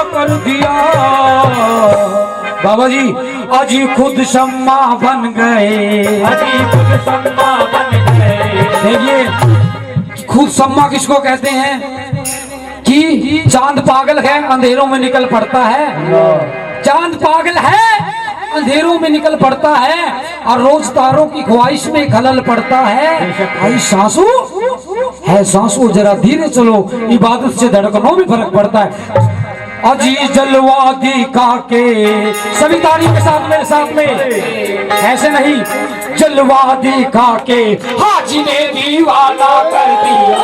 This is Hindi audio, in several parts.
कर दिया। बाबा जी अजी खुद शम्मा बन गए, अजी खुद शम्मा बन गए। देखिए खुद शम्मा किसको कहते हैं कि चांद पागल है अंधेरों में निकल पड़ता है। चांद पागल है अंधेरों में निकल पड़ता है और रोज तारों की ख्वाहिश में खलल पड़ता है। भाई सांसू है सांसू जरा धीरे चलो, इबादत से धड़कनों में फर्क पड़ता है। अजी जलवा दिखा के, सभी तालियों के साथ मेरे साथ में, ऐसे नहीं, जलवा दिखा के हाजी ने दीवाना कर दिया।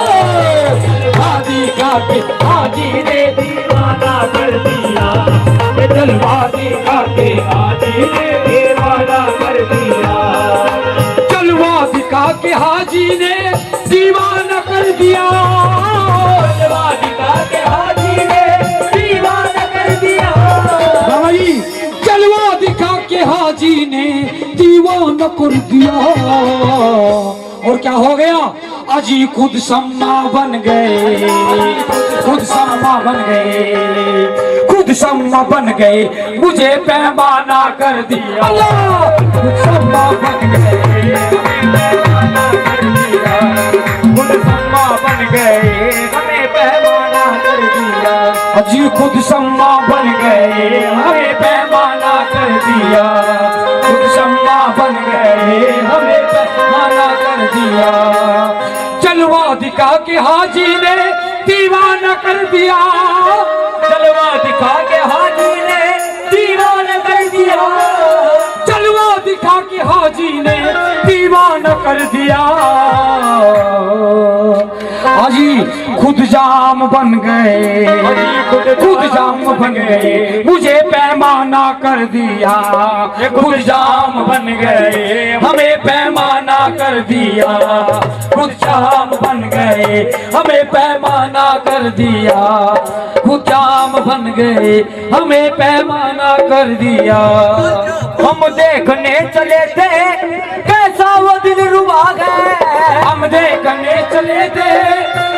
हाजी का के हाजी ने दीवाना कर दिया। जलवा दिखा के हाजी ने दीवाना कर दिया। जलवा दिखा के हाजी ने दीवाना कर दिया। जलवा दिखा के हाजी ने दीवाना कर दिया। भाई जलवा दिखा के हाजी ने दीवाना कर दिया। और क्या हो गया? अजी खुद शम्मा बन गए, खुद शम्मा बन गए, खुद शम्मा बन गए, मुझे पैमाना कर दिया। खुद शम्मा बन गए, पैमाना कर दिया। खुद शम्मा बन गए, हमें पैमाना कर दिया। अजी खुद शम्मा बन गए, हमें पैमाना कर दिया। खुद शम्मा बन गए, हमें पैमाना कर दिया। जलवा दिखा के हाजी ने दीवाना कर दिया। जलवा दिखा के हाजी ने दीवाना कर दिया। जलवा दिखा के हाजी ने दीवाना कर दिया। हाजी खुद जाम बन गए, खुद जाम बन गए, मुझे पैमाना कर दिया। खुद जाम बन गए, हमें पैमाना कर दिया। खुद जाम बन गए, हमें पैमाना कर दिया। खुद जाम बन गए, हमें पैमाना कर दिया। हम देखने चले थे कैसा वो दिलरुबा है। हम देखने चले थे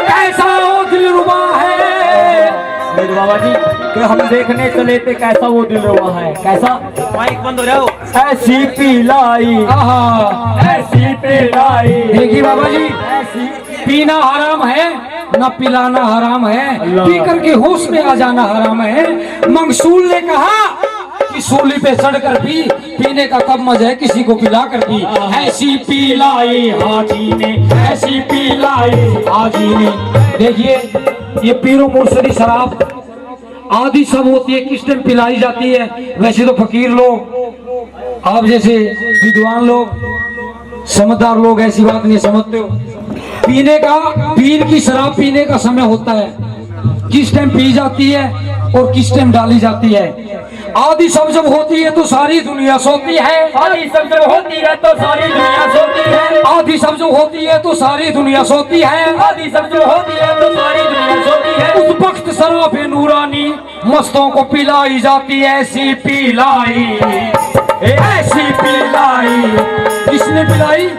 कैसा वो दिलरुबा है। मेरे बाबा जी कि हम देखने चले थे कैसा वो दिलरुबा है। कैसा? माइक बंद हो जाओ। ऐसी पिलाई, ऐसी पिलाई। देखिए बाबा जी, पीना हराम है ना पिलाना हराम है, पी करके होश में आ जाना हराम है। मंसूल ने कहा कि सूली पे चढ़कर पी, पीने का कब मजा है किसी को पिला कर पी। ऐसी पिलाई हाजी ने, ऐसी पिलाई हाजी ने। देखिए ये पीरो मुर्शदी शराब आदि सब होती है, किस टाइम पिलाई जाती है। वैसे तो फकीर लोग, आप जैसे विद्वान लोग, समझदार लोग ऐसी बात नहीं समझते हो। पीने का, पीर की शराब पीने का समय होता है, किस टाइम पी जाती है और किस टाइम डाली जाती है। आदि सब जब होती है तो सारी दुनिया सोती है। आदि सब जब होती है तो सारी दुनिया सोती है। आदि सब जो होती है तो सारी दुनिया सोती है। आदि सब जो होती है तो सारी दुनिया सोती है। उस वक्त शराब नूरानी मस्तों को पिलाई जाती है। ऐसी पिलाई, ऐसी पिलाई, किसने पिलाई?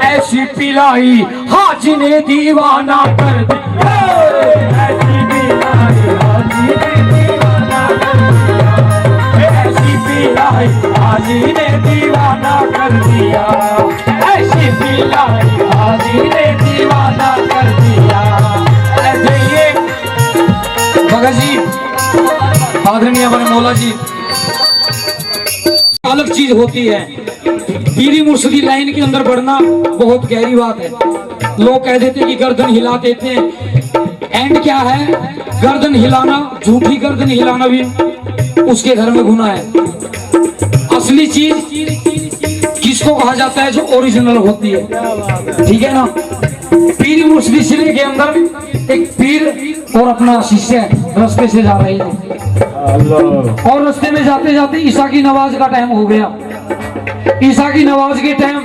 ऐसी पिलाई हाजी ने दीवाना कर दिया। ऐसी पिलाई हाजी ने दीवाना कर दिया। ऐसी पिलाई हाजी ने दीवाना कर दिया। ऐसी पिलाई हाजी ने दीवाना कर दिया। ऐसे ये भगत जी, आदरणीय हमारे मौला जी, अलग चीज होती है। पीरी मुर्शदी लाइन के अंदर बढ़ना बहुत गहरी बात है। लोग कह देते कि गर्दन हिला देते हैं, एंड क्या है? गर्दन हिलाना, झूठी गर्दन हिलाना भी उसके घर में गुनाह है। असली चीज किसको कहा जाता है? जो ओरिजिनल होती है, ठीक है ना। पीरी मुर्शदी सिले के अंदर एक पीर और अपना शिष्य रास्ते से जा रहे थे और रास्ते में जाते जाते ईशा की नमाज का टाइम हो गया। ईशा की नमाज के टाइम,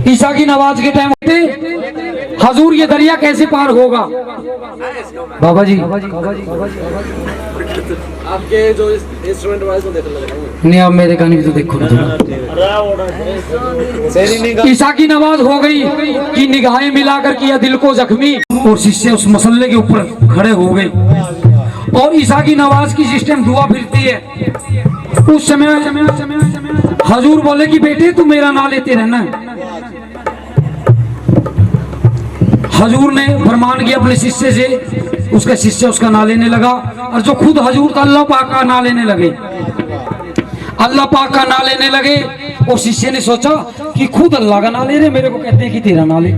ईशा की नमाज के टाइम हजूर ये दरिया कैसे पार होगा? बाबा जी आपके जो इंस्ट्रूमेंट वाइज को देख लो नहीं, आप मेरे गाने भी तो देखो ना। ईशा की नमाज हो गई कि निगाहें मिलाकर किया दिल को जख्मी और शिष्य उस मसल्ले के ऊपर खड़े हो गए और ईसा की नवाज की सिस्टम दुआ फिरती है। उस समय हजूर बोले कि बेटे तू मेरा नाम लेते रहना। हजूर ने फरमान किया अपने शिष्य से, उसका शिष्य उसका नाम लेने लगा, और जो खुद हजूर था अल्लाह पाक का नाम लेने लगे। अल्लाह पाक का नाम लेने लगे और शिष्य ने सोचा कि खुद अल्लाह का नाम ले रहे, मेरे को कहते हैं कि तेरा नाम ले।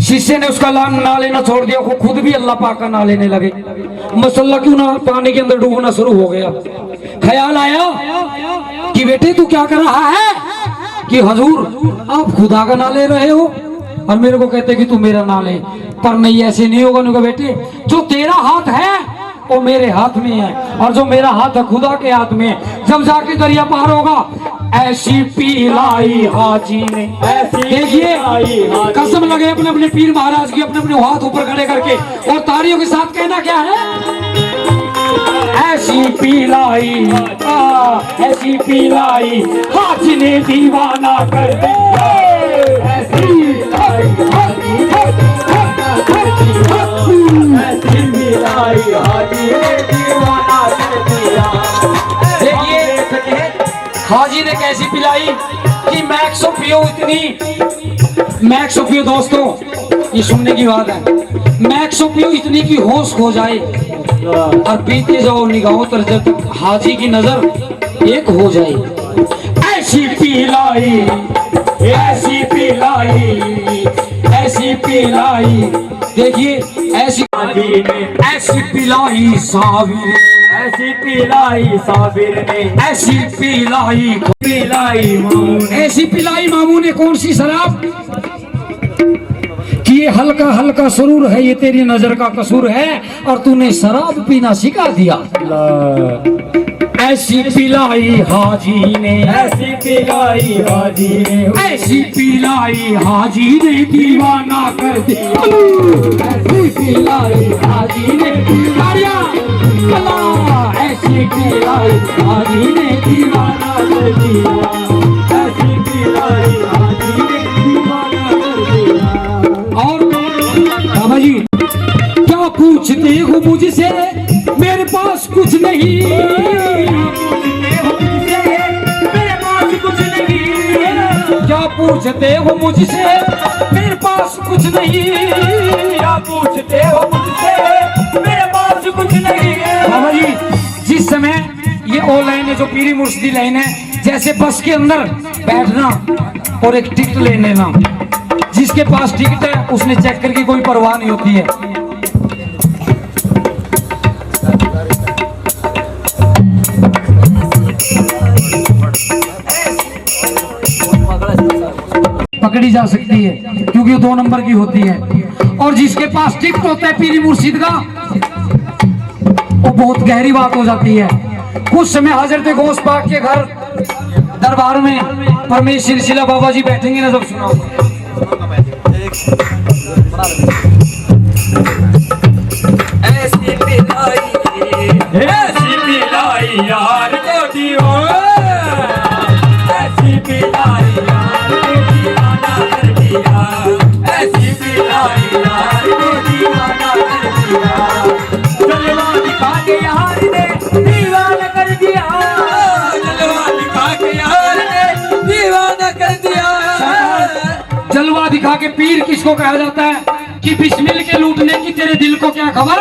शिष्य ने उसका नाम लेना छोड़ दिया, वो खुद भी अल्लाह पाक का नाम लेने लगे। मसल्ला क्यों ना पानी के अंदर डूबना शुरू हो गया। ख्याल आया कि बेटे तू क्या कर रहा है, कि हजूर आप खुदा का नाम ले रहे हो और मेरे को कहते कि तू मेरा नाम ले। पर नहीं, ऐसे नहीं होगा। उनका बेटे जो तेरा हाथ है वो मेरे हाथ में है, और जो मेरा हाथ है खुदा के हाथ में है। जब जाके दरिया पार होगा, ऐसी पिलाई हाजी ने, देखिए कसम लगे अपने अपने पीर महाराज की, अपने अपने हाथ ऊपर खड़े करके, और तालियों के साथ कहना क्या है, ऐसी पिलाई, ऐसी पिलाई हाजी ने दीवाना कर दिया। ऐसी पिलाई हाजी ने दीवाना कर दिया। देखिए हाजी ने कैसी पिलाई कि मैक्सो पियो इतनी, मैक्सो पियो दोस्तों ये सुनने की बात है, मैक्सो पियो इतनी की होश खो जाए और पीते जाओ निगाहों तर जब हाजी की नजर एक हो जाए। ऐसी पिलाई, ऐसी पिलाई, ऐसी पिलाई, देखिए ऐसी ऐसी पिलाई साबिर, ऐसी पिलाई साबिर ने, ऐसी पिलाई पिलाई मामू ने, ऐसी पिलाई मामू ने कौन सी शराब कि ये हल्का हल्का सुरूर है, ये तेरी नजर का कसूर है और तूने शराब पीना सिखा दिया। ऐसी पिलाई हाजी ने, ऐसी पिलाई हाजी ने, ऐसी पिलाई हाजी ने दीवाना कर दिया। ऐसी पिलाई हाजी ने दीवाना, ऐसी पिलाई हाजी ने दीवाना कर दिया। ऐसी पिलाई हाजी ने दीवाना कर दिया। और बाबा जी क्या पूछते हो मुझसे, मेरे पास कुछ नहीं, क्या पूछते हो मुझसे, मेरे पास कुछ नहीं, क्या पूछते हो मुझसे, मेरे पास कुछ नहीं। बाबा जी जिस समय ये ओ लाइन है जो पीरी मुर्शिदी लाइन है, जैसे बस के अंदर बैठना और एक टिकट ले लेना, जिसके पास टिकट है उसने चेक करके कोई परवाह नहीं होती है। पकड़ी जा सकती है क्योंकि वो 2 नंबर की होती है, और जिसके पास टिकट होता है पीरी मुर्शिद का, वो बहुत गहरी बात हो जाती है। कुछ समय हजरत गौस पाक के घर दरबार में परमेश सिलसिला बाबा जी बैठेंगे ना, जब सुनाओ ऐसी पिलाई यार को दियो, ऐसी पिलाई यार को दीवाना कर दिया, ऐसी पिलाई यार को दीवाना कर दिया। जलवा दिखा के यार ने दीवाना कर दिया, जलवा दिखा के यार ने दीवाना कर दिया। जलवा दिखा के पीर किसको कहा जाता है कि बिस्मिल के लूटने की तेरे दिल को क्या खबर,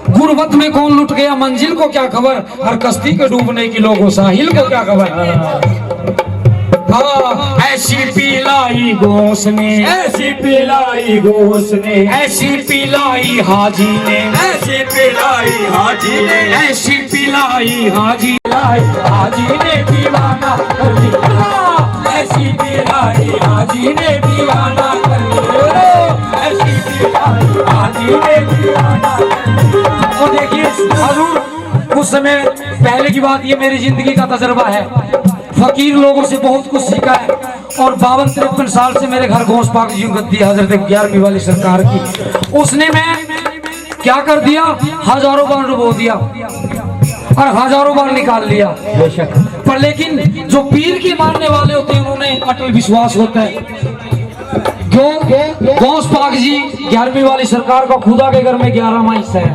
गुर्बत में कौन लुट गया मंजिल को क्या खबर, हर कश्ती के डूबने की लोगों साहिल को क्या खबर। हाँ ऐसी पिलाई गोस ने, ऐसी पिलाई गोस ने, ऐसी पिलाई हाजी ने, ऐसी पिलाई हाजी ने, ऐसी पिलाई हाजी हाजी ने दीवाना कर दिया। ऐसी पिलाई हाजी ने दीवाना कर दिया, ऐसी पिलाई हाजी ने दीवाना कर दिया। और देखिए हजूर उस समय पहले की बात, ये मेरी जिंदगी का तजर्बा है, फकीर लोगों से बहुत कुछ सीखा है, और 52-53 साल से मेरे घर गौस पाक जी गद्दी हजरत 11वीं वाली सरकार की, उसने मैं क्या कर दिया, हजारों बार डुबो दिया और हजारों बार निकाल लिया बेशक, पर लेकिन जो पीर के मानने वाले होते हैं उन्होंने अटल विश्वास होता है जो गौस पाक जी 11वीं वाली सरकार का खुदा के घर में 11वां हिस्सा है।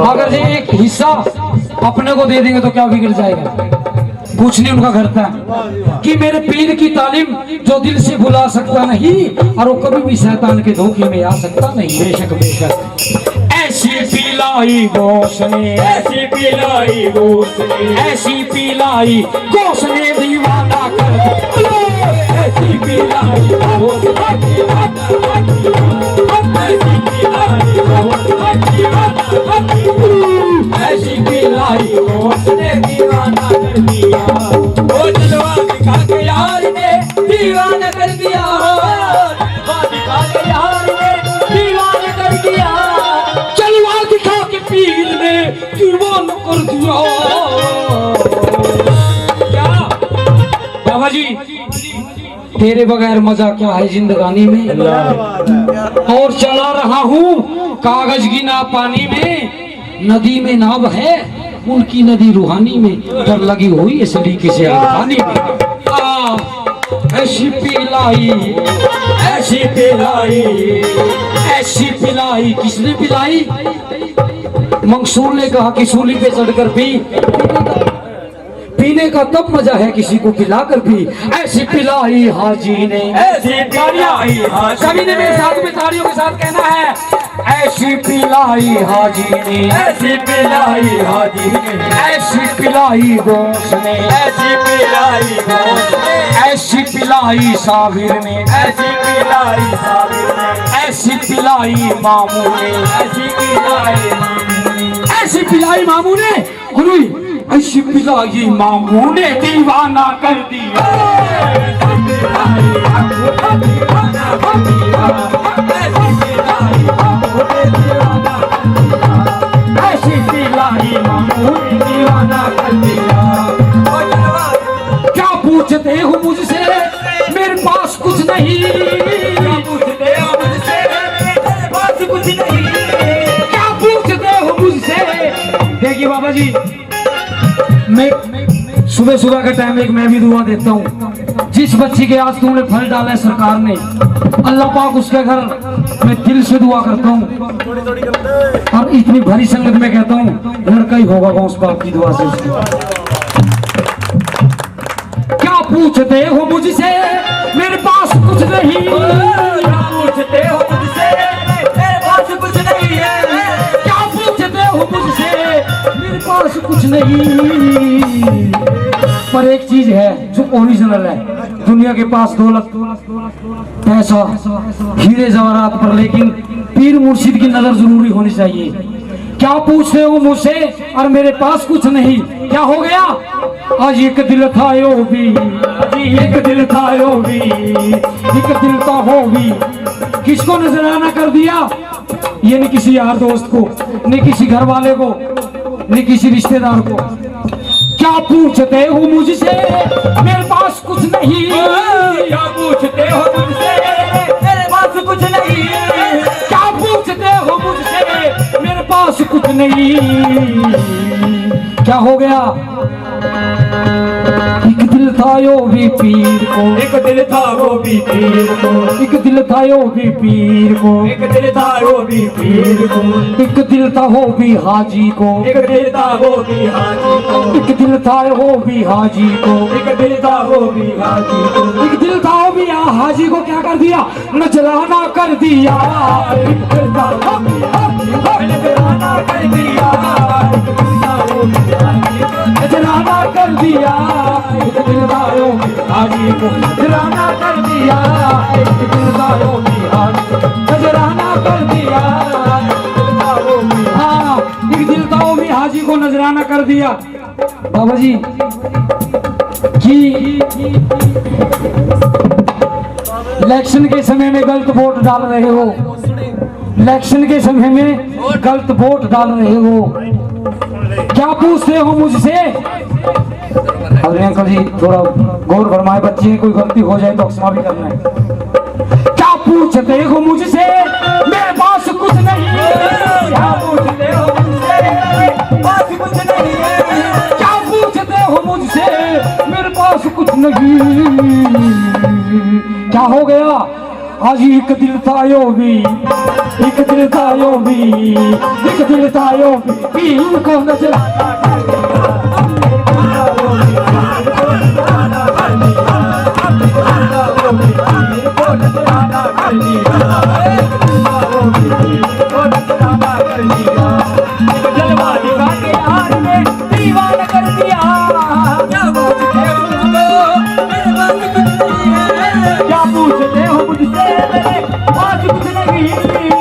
अगर ये एक हिस्सा अपने को दे देंगे तो क्या बिगड़ जाएगा। कुछ नहीं उनका घर था कि मेरे पीर की तालीम जो दिल से भुला सकता नहीं और वो कभी भी शैतान के धोखे में आ सकता नहीं। बेशक बेशक ऐसी पिलाई गोश ने, ऐसी पिलाई गोश ने, ऐसी पिलाई गोश ने दीवाना कर दिया। ऐसी पिलाई गोश ने दीवाना कर दिया। ऐसी पिलाई गोश ने दीवाना कर दिया। ऐसी पिलाई गोश ने दीवाना कर दिया। ओ जलवा दिखा के यार ने दीवाना कर दिया। जलवा दिखा के यार ने दीवाना कर दिया। जलवा दिखा के पीर ने दीवाना कर दिया। क्या बाबा जी तेरे बगैर मजा क्या है जिंदगानी में। और चला रहा हूँ कागज की नाव पानी में, नदी में नाव है उनकी नदी रूहानी में, डर लगी हुई इसलिए किसी पानी में। ऐसी पिलाई, ऐसी पिलाई, ऐसी पिलाई किसने पिलाई। मंसूर ने कहा कि सूली पे चढ़कर पी, पीने का तब मजा है किसी को पिलाकर भी। ऐसी पिलाई हाजी ने, ऐसी पिलाई हाजी सभी ने मेरे साथ में तालियों के साथ कहना है ऐसी पिलाई हाजी ने, ऐसी पिलाई हाजी ने, ऐसी पिलाई गोश ने, ऐसी पिलाई गोश ने, ऐसी पिलाई साबिर ने, ऐसी पिलाई साबिर ने, ऐसी पिलाई मामू ने, ऐसी पिलाई मामू ने, ऐसी पिलाई मामू ने, ऐसी पिलाई मामू ने दीवाना कर दिया। ऐसी पिलाई मामू ने दीवाना कर दिया। ऐसी पिलाई मामू ने दीवाना कर दिया। ऐसी पिलाई मामू ने दीवाना कर दिया। ओ जलवा क्या पूछते हो मुझसे मेरे पास कुछ नहीं। क्या पूछते हो मुझसे मेरे पास कुछ नहीं। क्या पूछते हो मुझसे। देखिए बाबा जी मैं सुबह सुबह का टाइम एक मैं भी दुआ देता हूँ। जिस बच्ची के आज तुमने फल डाला है सरकार ने, अल्लाह पाक उसके घर मैं दिल से दुआ करता हूँ और इतनी भरी संगत में कहता हूँ लड़का ही होगा गौस पाक की दुआ से उसकी। क्या पूछते हो मुझसे मेरे पास कुछ नहीं। क्या पूछते हो मुझसे मेरे पास कुछ नहीं है। क्या पूछते हो मुझसे मेरे पास कुछ नहीं। पर एक चीज है जो ओरिजिनल है, दुनिया के पास दौलत पैसा हीरे जवाहरात पर, लेकिन पीर मुर्शिद की नजर जरूरी होनी चाहिए। क्या पूछते हो मुझसे और मेरे पास कुछ नहीं। क्या हो गया आज एक दिल था यो भी, एक दिल था यो भी, एक दिल था हो भी। किसको नजराना कर दिया। ये नहीं किसी यार दोस्त को, नहीं किसी घर वाले को, नहीं किसी रिश्तेदार को। क्या पूछते हो मुझसे मेरे पास कुछ नहीं। क्या पूछते हो मुझसे मेरे पास कुछ नहीं। क्या पूछते हो मुझसे मेरे पास कुछ नहीं। क्या हो गया एक दिल था यो भी पीर को, एक दिल था वो भी पीर को, एक दिल था यो भी पीर को, एक दिल था वो भी पीर को, एक दिल था हो भी हाजी को, एक दिल था वो भी हाजी को, एक दिल था हो भी हाजी को, एक दिल था वो भी हाजी को, एक दिल था हो भी हाजी को। क्या कर दिया नजराना कर दिया। एक दिल था वो भी हाजी को, नजराना कर दिया। एक दिल था वो भी हाजी को, नजराना कर दिया। एक दिल था हो भी हाजी को नजराना कर दिया। एक दिल था हो भी हाजी को नजराना कर दिया। हाँ एक दिल था हो भी हाजी को नजराना कर दिया। बाबा जी कि इलेक्शन के समय में गलत वोट डाल रहे हो, इलेक्शन के समय में गलत वोट डाल रहे हो। क्या पूछते हो मुझसे। अरे अंकल जी थोड़ा गौर फरमाए, बच्चे की कोई गलती हो जाए तो क्षमा भी करना है। क्या पूछते हो मुझसे मेरे पास कुछ नहीं। क्या पूछते हो मुझसे मेरे पास कुछ नहीं है। क्या पूछते हो मुझसे मेरे पास कुछ नहीं। क्या हो गया आज एक दिल था यो भी, एक दिल था यो भी, एक दिल था यो भी, पीर को नजराना कर दिया। जलवा दिखा के यार ने दीवाना कर दिया। क्या पूछते हो मुझसे, मेरे पास कुछ नहीं।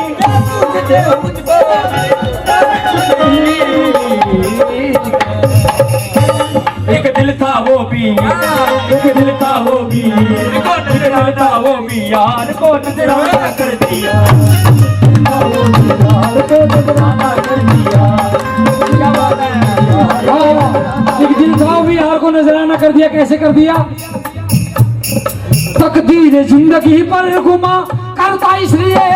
क्या पूछते हो मुझको, एक दिल था वो भी, एक दिल था वो भी, एक दिल था वो भी, यार को नजराना कर दिया, यार को नजराना कर दिया। क्या बात है, एक दिल था वो भी, यार को नजराना कर दिया। कैसे कर दिया? तकदीर जिंदगी पर घुमा करता इसलिए,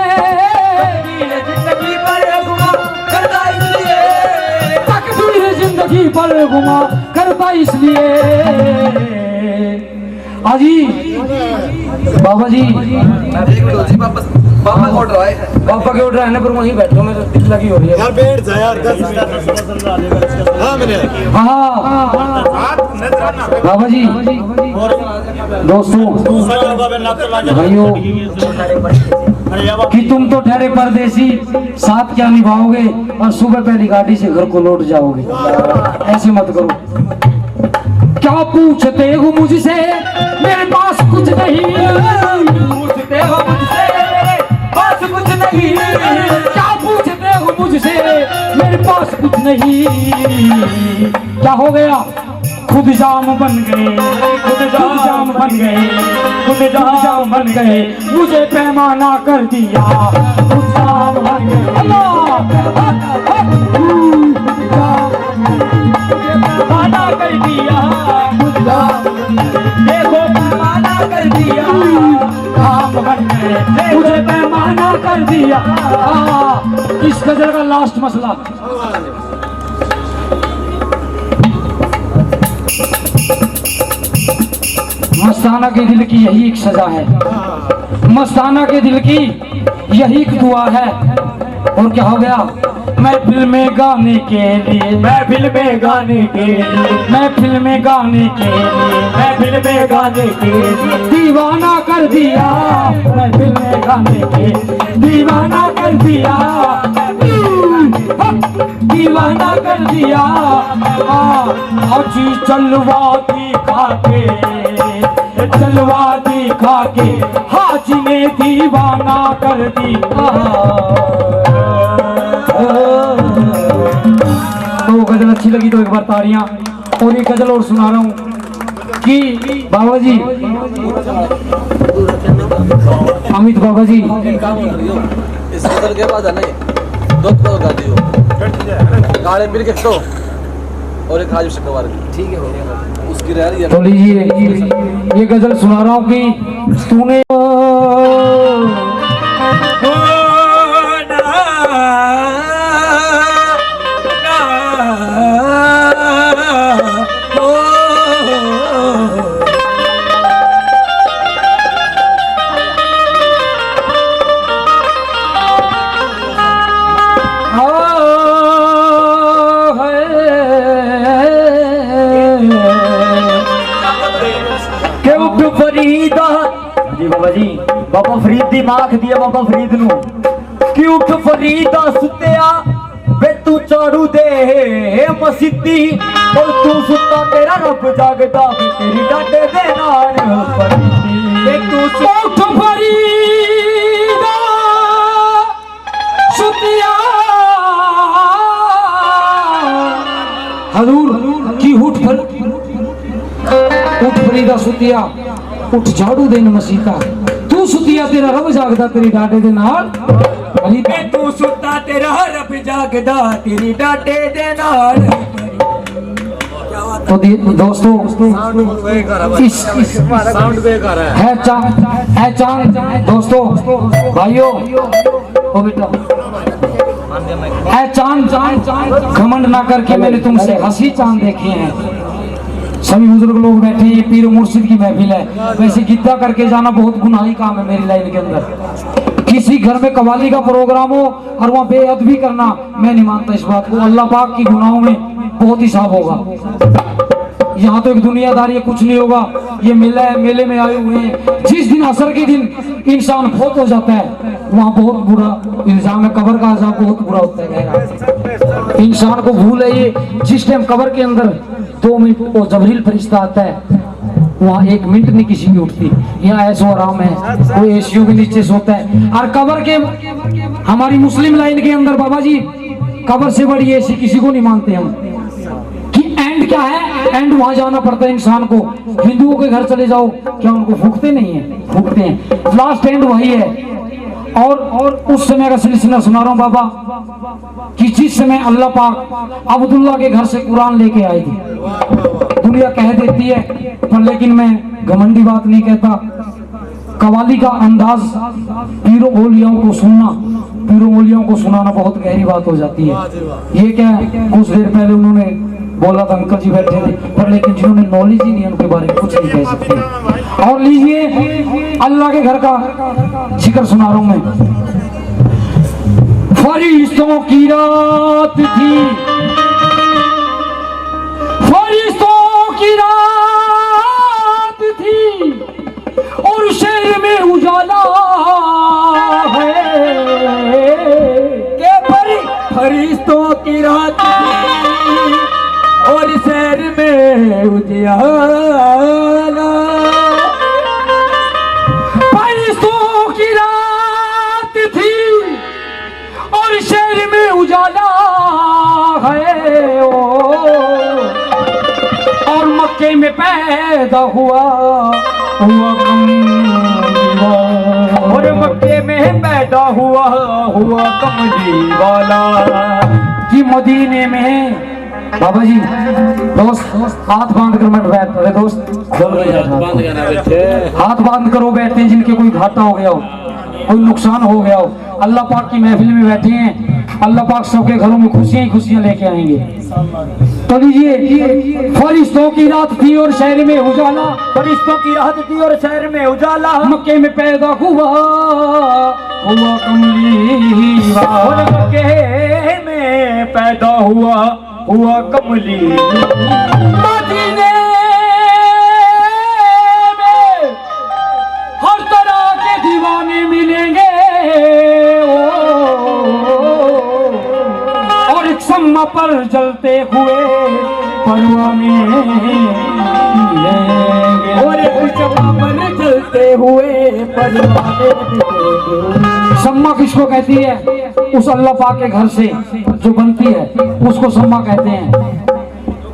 जिंदगी पर घुमा करता इसलिए, तकदीर जिंदगी पर घुमा करता इसलिए। आजी बाबा जी, एक मिनट जी, वापस पापा का ऑर्डर आए। पापा के ऑर्डर आने पर वहीं बैठो, मैं तो दिल लगी हो रही है। यार बैठ जा यार, 10 हाँ मैंने हाँ बाबा जी, दोस्तों भाइयों, कि तुम तो ठहरे परदेसी, साथ क्या निभाओगे और सुबह पहली गाड़ी से घर को लौट जाओगे। ऐसे मत करो। क्या पूछते हो मुझसे, मेरे पास कुछ नहीं। पूछते हो मुझसे, मेरे पास कुछ नहीं। क्या पूछते हो मुझसे, मेरे पास कुछ नहीं। क्या हो गया? खुद जाम बन गए, खुद जाम बन गए, खुद जाम बन गए, मुझे पैमाना कर दिया। खुद जाम बन गए, पैमाना कर दिया, देखो पैमाना कर दिया, काम बन गए, मुझे पैमाना कर दिया। इस गजल का लास्ट मसला, मस्ताना के दिल की यही एक सजा है, मस्ताना के दिल की यही एक दुआ है। और क्या हो गया? मैं फिल्में गाने के लिए, मैं फिल्में गाने के लिए, मैं फिल्में गाने के लिए, मैं फिल्में गाने के लिए, दीवाना कर दिया। मैं फिल्में गाने के दीवाना कर दिया, दीवाना कर दिया। अजी चलवा दिखा के, चलवा दिखा के हाजी ने दीवाना कर दिया। तो गजल अच्छी लगी तो एक बार तालियां। और एक गजल और सुना रहा हूँ कि बाबा जी, अमित बाबा जी, इस गजल के बाद है नहीं, दो तो गा दियो गाड़े मिल के तो, और एक हाजिर शुक्रवार की, ठीक है, उसकी रह रही है। तो लीजिए ये गजल सुना रहा हूँ कि तूने बाबा जी, बाबा फरीद दी माख दिया बाबा फरीद नू कि उठ फरीदा सुत्या वे तू झाड़ू दे मसीती, और तू सुता तेरा रब जागदा वे तेरी डाटे दे नाल फरीदी। वे तू उठ फरीदा सुतिया, हजूर की उठ फरीदा सुतिया, उठ झाड़ू देन मसीता, तू सुतिया तेरा रब जागदा तेरी डाटे दे नाल। तू सुता तेरा रब जागदा तेरी डाटे दे नाल। तो दोस्तों साउंड बेकार है चांद दोस्तों भाइयों, ओ बेटा है चांद, घमंड ना करके मैंने तुमसे हंसी चांद देखे हैं। सभी बुजुर्ग लोग बैठे हैं, ये पीर मुर्शिद की महफिल है। वैसे गिद्दा करके जाना बहुत गुनाही काम है मेरी लाइन के अंदर। किसी घर में कवाली का प्रोग्राम हो और वहाँ बेअदबी करना, मैं नहीं मानता इस बात को। अल्लाह पाक की गुनाहों में बहुत हिसाब होगा। यहाँ तो एक दुनियादारी है, कुछ नहीं होगा। ये मेला है, मेले में आए हुए हैं। जिस दिन असर के दिन इंसान फौत हो जाता है, वहाँ बहुत बुरा इल्जाम है। कब्र का अज़ाब बहुत बुरा होता है। इंसान को भूल है ये, जिस टाइम कब्र के अंदर 2 मिनट वो जबरील फरिश्ता आता है, वहाँ 1 मिनट नहीं किसी की उठती। यहाँ ऐसो आराम है, कोई एसीओ के नीचे सोता है। और कब्र के हमारी मुस्लिम लाइन के अंदर बाबा जी, कब्र से बड़ी एसी किसी को नहीं मानते हम। कि एंड क्या है? एंड वहां जाना पड़ता है इंसान को। हिंदुओं के घर चले जाओ, क्या उनको फूकते नहीं है? फूकते हैं। लास्ट एंड वही है। और उस समय का सिलसिला सुना रहा हूँ बाबा, कि जिस समय अल्लाह पाक अब्दुल्ला के घर से कुरान लेके आए थे। दुनिया कह देती है, पर लेकिन मैं घमंडी बात नहीं कहता। कवाली का अंदाज पीरों ओलियाओं को सुनना, पीरों ओलियाओं को सुनाना बहुत गहरी बात हो जाती है। ये क्या कुछ देर पहले उन्होंने बोला था, अंकल जी बैठे थे, पर लेकिन जिन्होंने नॉलेज ही नहीं उनके बारे में कुछ नहीं कह सकते। और लीजिए अल्लाह के घर का जिक्र सुना रहा हूं मैं। फरिश्तों की रात थी, फरिश्तों की रात थी, और शहर में उजाला है। के फरिश्तों की रात थी और शहर में उजियारा। फरिश्तों की रात थी और शहर में उजाला है। और मक्के में पैदा हुआ और मक्के में पैदा हुआ कमली वाला। कि मदीने में बाबा जी दोस्त हाथ बांध कर मैं बैठ रहे दोस्त, हाथ बांध कर वो बैठते हैं जिनके कोई घाटा हो गया हो, कोई नुकसान हो गया हो। अल्लाह पाक की महफिल में बैठे हैं, अल्लाह पाक सबके घरों में खुशियां ही खुशियां लेके आएंगे। तो लीजिए, फरिश्तों की रात थी और शहर में उजाला। फरिश्तों की रात थी और शहर में उजाला। मक्के में पैदा हुआ कमली वाला। मक्के में पैदा हुआ कमली। मदीने में हर तरह के दीवाने मिलेंगे। और एक सम्मा पर जलते हुए परवाने मिलेंगे। और एक सम्मा पर जलते हुए परवाने मिलेंगे। सम्मा किसको कहती है? उस अल्लाह पाक के घर से जो बनती है उसको सम्मा कहते हैं।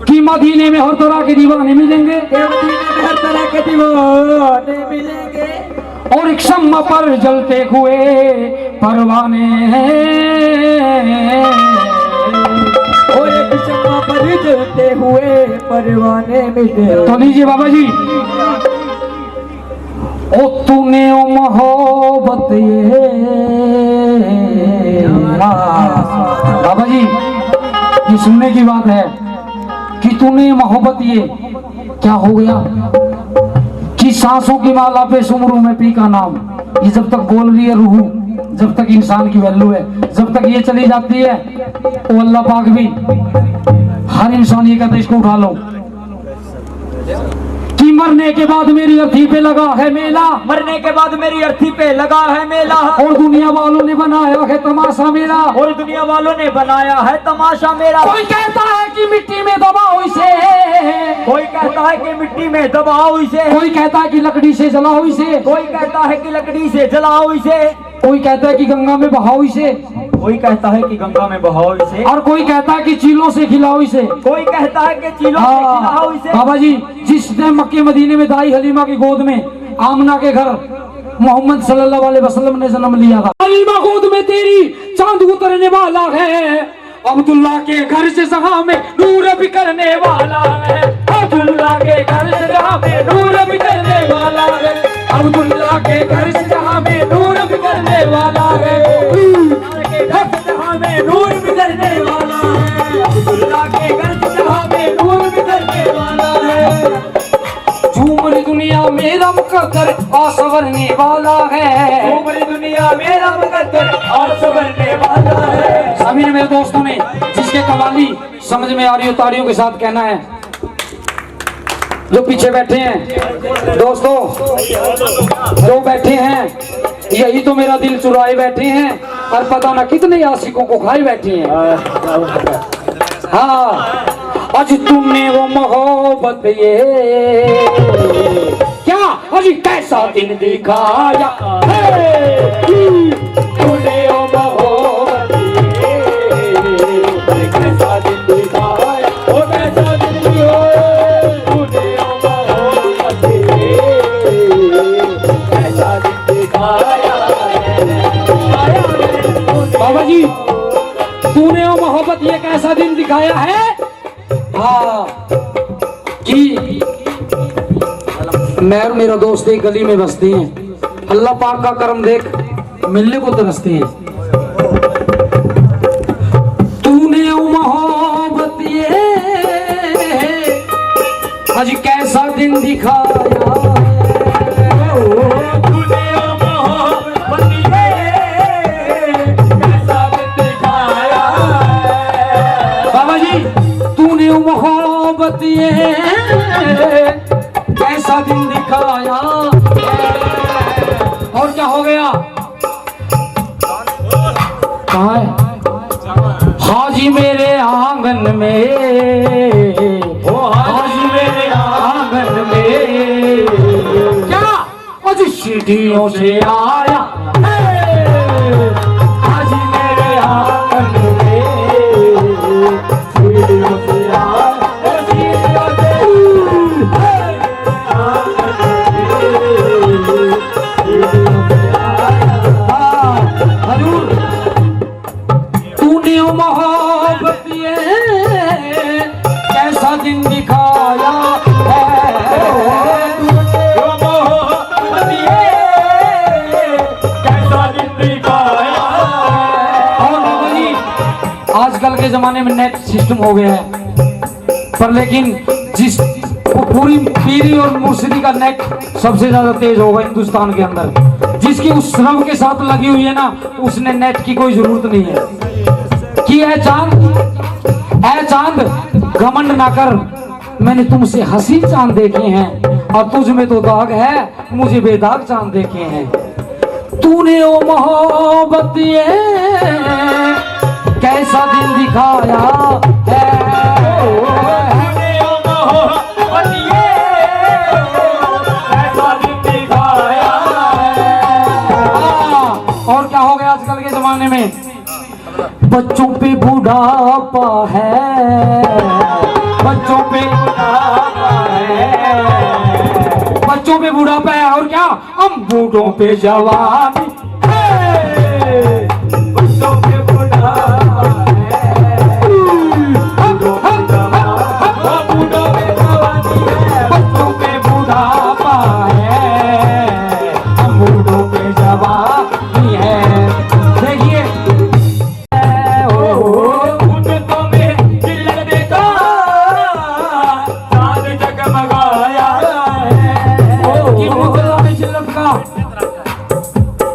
कि मदीने में हर तरह के दीवाने मिलेंगे, मदीने में हर तरह के दीवाने मिलेंगे। और एक सम्मा पर जलते हुए परवाने, और एक सम्मा पर जलते हुए परवाने मिलेंगे। तो लीजिए बाबा जी, ओ तूने ओ मोहब्बत ये बाबा जी, ये सुनने की बात है कि तूने मोहब्बत ये क्या हो गया कि सांसों की माला पे सुमरू में पी का नाम। ये जब तक बोल रही है रूह, जब तक इंसान की वैल्यू है, जब तक ये चली जाती है तो अल्लाह पाक भी हर इंसान ये कहता है इसको उठा लो। कि मरने के बाद मेरी अर्थी पे लगा है मेला, मरने के बाद मेरी अर्थी पे लगा है मेला। और दुनिया वालों ने बनाया है तमाशा मेरा, और दुनिया वालों ने बनाया है तमाशा मेरा। कोई कहता है कि मिट्टी में दबाओ इसे, कोई कहता है कि मिट्टी में दबाओ इसे। कोई कहता है कि लकड़ी से जलाओ इसे, कोई कहता है कि लकड़ी से जलाओ इसे। कोई कहता है कि गंगा में बहाओ इसे, कोई कहता है कि गंगा में बहाओ इसे। और कोई कहता है कि चीलों से खिलाओ इसे। कोई कहता है कि चीलों से खिलाओ इसे। बाबा जी, जिसने मक्के मदीने में दाई हलीमा की गोद में आमना के घर मोहम्मद सल्लल्लाहु अलैहि वसल्लम ने जन्म लिया था, हलीमा गोद में तेरी चांद उतरने वाला है। अब्दुल्ला के घर से जहां में नूर बिखरने वाला है। अब्दुल्ला के घर से जहां में नूर बिखरने वाला है। अब्दुल्ला के घर से जहां में नूर बिखरने वाला है। जहां में नूर बिखरने वाला है। अब्दुल्ला के घर से जहां में नूर बिखरने वाला है। मुकद्दर और संवरने वाला है। पूरी दुनिया मेरा मुकद्दर और संवरने वाला है। सभी ने मेरे दोस्तों ने जिसके कवाली समझ में आ रही हो तालियों के साथ कहना है। जो पीछे बैठे हैं दोस्तों, जो बैठे हैं, यही तो मेरा दिल चुराए बैठे हैं और पता ना कितने आशिकों को खाए बैठे हैं। हाँ, आज तुमने वो मोहब्बत ये क्या अजी कैसा दिन दिखाया, तूने वो मोहब्बत ये कैसा दिन दिखाया, वो कैसा दिन दिखाया, तूने वो मोहब्बत ये कैसा दिन दिखाया। बाबा जी तूने वो मोहब्बत ये कैसा दिन दिखाया है। हाँ कि मैं और मेरा दोस्त एक गली में बसते हैं, अल्लाह पाक का करम देख मिलने को तरसते हैं। तूने वो मोहब्बत ये आज कैसा दिन दिखाया, मोहब्बत ये कैसा दिन दिखाया। और क्या हो गया, कहाँ है हाजी मेरे आंगन में, हाजी मेरे आंगन में क्या आज सीढ़ियों से आया, हाजी मेरे आंगन में सीढ़ियों से मोहब्बत ये कैसा दिन दिखाया है, मोहब्बत ये कैसा दिन दिखाया। और भाई आजकल के जमाने में नेट सिस्टम हो गया है, पर लेकिन जिस पूरी पीरी और मुर्शिदी का नेट सबसे ज्यादा तेज होगा हिंदुस्तान के अंदर, जिसकी उस श्रम के साथ लगी हुई है ना, उसने नेट की कोई जरूरत नहीं है। कि ऐ चांद घमंड ना कर, मैंने तुमसे हसीन चांद देखे हैं और तुझ में तो दाग है, मुझे बेदाग चांद देखे हैं। तूने वो मोहब्बत ये कैसा दिन दिखाया है, तूने वो मोहब्बत ये कैसा दिन दिखाया है। और क्या हो गया आजकल के जमाने में, बच्चों पे बुढ़ापा है, बच्चों पे बुढ़ापा है, बच्चों पे बुढ़ापा है। और क्या हम बूढ़ों पे जवानी, बच्चों पे बुढ़ापा है, बूढ़ों पे जवानी है, बच्चों पे बुढ़ापा है, हम बूढ़ों पे जवानी है। देखिए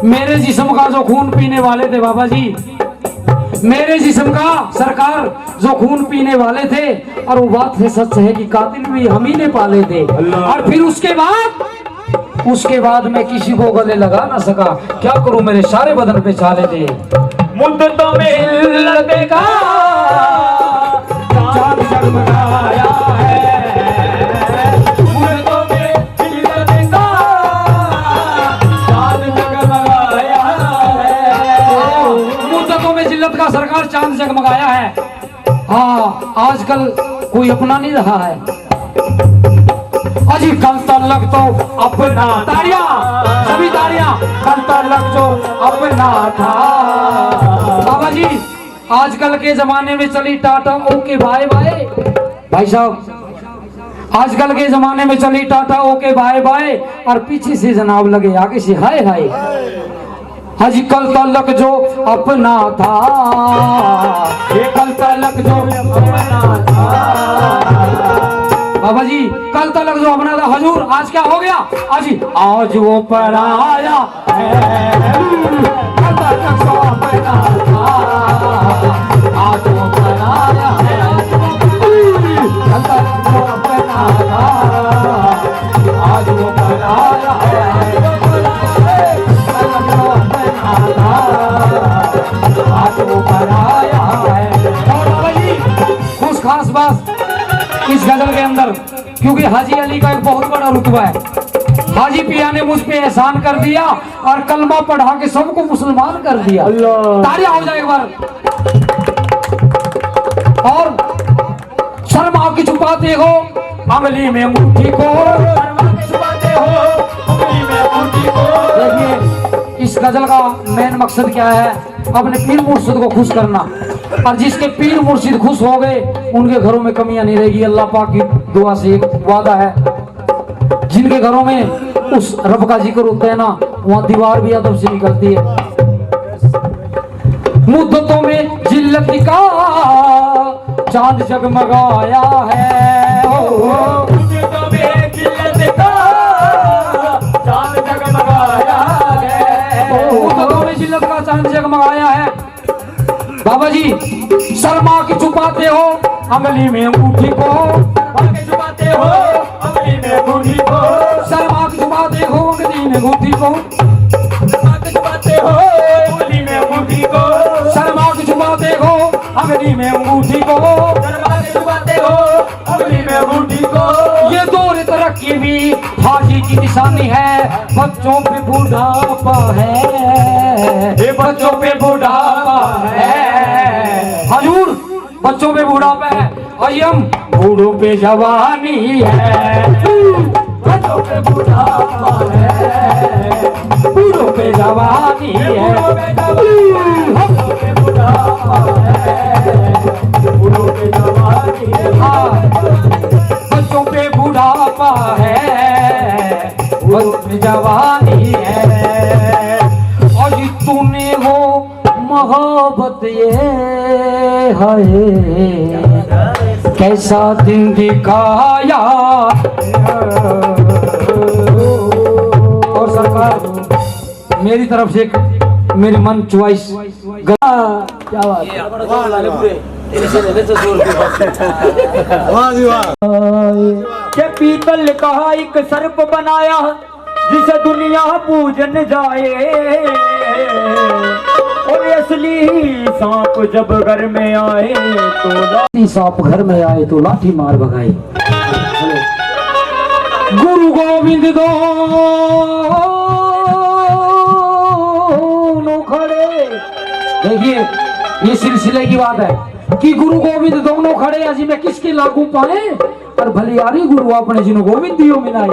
मेरे जिस्म का जो खून पीने वाले थे बाबा जी, मेरे जिस्म का सरकार जो खून पीने वाले थे, और वो बात है सच है कि कातिल भी हम ही ने पाले थे। और फिर उसके बाद मैं किसी को गले लगा ना सका, क्या करूं मेरे सारे बदन पे छाले थे। मुद्दतों में लगे का चांद जगमगाया है, मुद्दतों में लगे का चांद जगमगाया है, मुद्दतों में जिल्लत का सरकार चांद जगमगाया है। हाँ आजकल कोई अपना नहीं रहा है, अजी कल तलक तो अपना, तालियां सभी तालियां, कल तलक जो अपना था। बाबा जी आजकल के जमाने में चली टाटा ओके बाय बाय, भाई साहब आजकल के जमाने में चली टाटा ओके बाय बाय, और पीछे से जनाब लगे आगे से हाय हाय। हाजी कल तलक जो अपना था, ये कल तलक जो अपना था। बाबा जी कल तक जो अपना था हजूर, आज क्या हो गया? आज वो पराया है, कल तक जो अपना था, आज वो पराया है, कल तक जो अपना था, आज वो पराया है, कल तक जो अपना था, आज वो पराया है। और बाबा जी कुछ खास बात इस गजल के अंदर, क्योंकि हाजी अली का एक बहुत बड़ा रुतबा है। हाजी पिया ने मुझ पे एहसान कर दिया और कलमा पढ़ा के सबको मुसलमान कर दिया। तालियां हो जाए एक बार। और शर्मा की छुपाते हो अंगली में मुट्ठी को, शर्मा की छुपाते हो अंगली में मुट्ठी को। देखिए इस गजल का मेन मकसद क्या है? अपने पीर मुर्शिद को खुश करना, और जिसके पीर मुर्शिद खुश हो गए उनके घरों में कमियां नहीं रहेगी। अल्लाह पाक की दुआ से एक वादा है, जिनके घरों में उस रब का जिक्र होता है ना, वहाँ दीवार भी अदब से निकलती है। मुद्दतों में जिल्लत का चांद जगमगाया है, मुद्दतों में जिल्लत का चांद जगमगाया है, मुद्दतों में जिल्लत का चांद जगमगाया है। बाबा जी शर्मा की छुपाते हो अंगली में अंगूठी को, छुपाते हो अंगली में अंगूठी को, शर्मा की छुपाते हो अंगली में अंगूठी को, छुपाते हो अंगली में अंगूठी को, शर्मा की छुपाते हो अंगली में अंगूठी को, छुपाते हो अंगली में अंगूठी को। ये दौर तरक्की भी हाजी की निशानी है। बच्चों पे बुढ़ापा है, ये बच्चों पे बुढ़ापा है। हजूर बच्चों पे बुढ़ापा है, अयम बूढ़ों पे जवानी है, बच्चों पे बुढ़ापा है, बूढ़ों पे जवानी है, बूढ़ों पे बुढ़ापा है, बूढ़ों पे जवानी है, बच्चों पे बुढ़ापा है, बच्चों पे जवानी है। और तूने हो मोहब्बत ये है, कैसा दिन दिखाया। और सरकार मेरी तरफ से मेरी मन चॉइस क्या बात है? वाह जी वाह। के पीतल का एक सर्प बनाया जिसे दुनिया पूजन जाए, और असली सांप जब घर में आए तो लाठी सांप घर में आए तो लाठी मार भगाए। गुरु गोविंद दोनों खड़े, देखिए ये सिलसिले की बात है कि गुरु गोविंद दोनों खड़े अजी में किसके लागू पाए, पर भलियारी गुरु अपने जिन्हों गोविंद दियो मिलाए।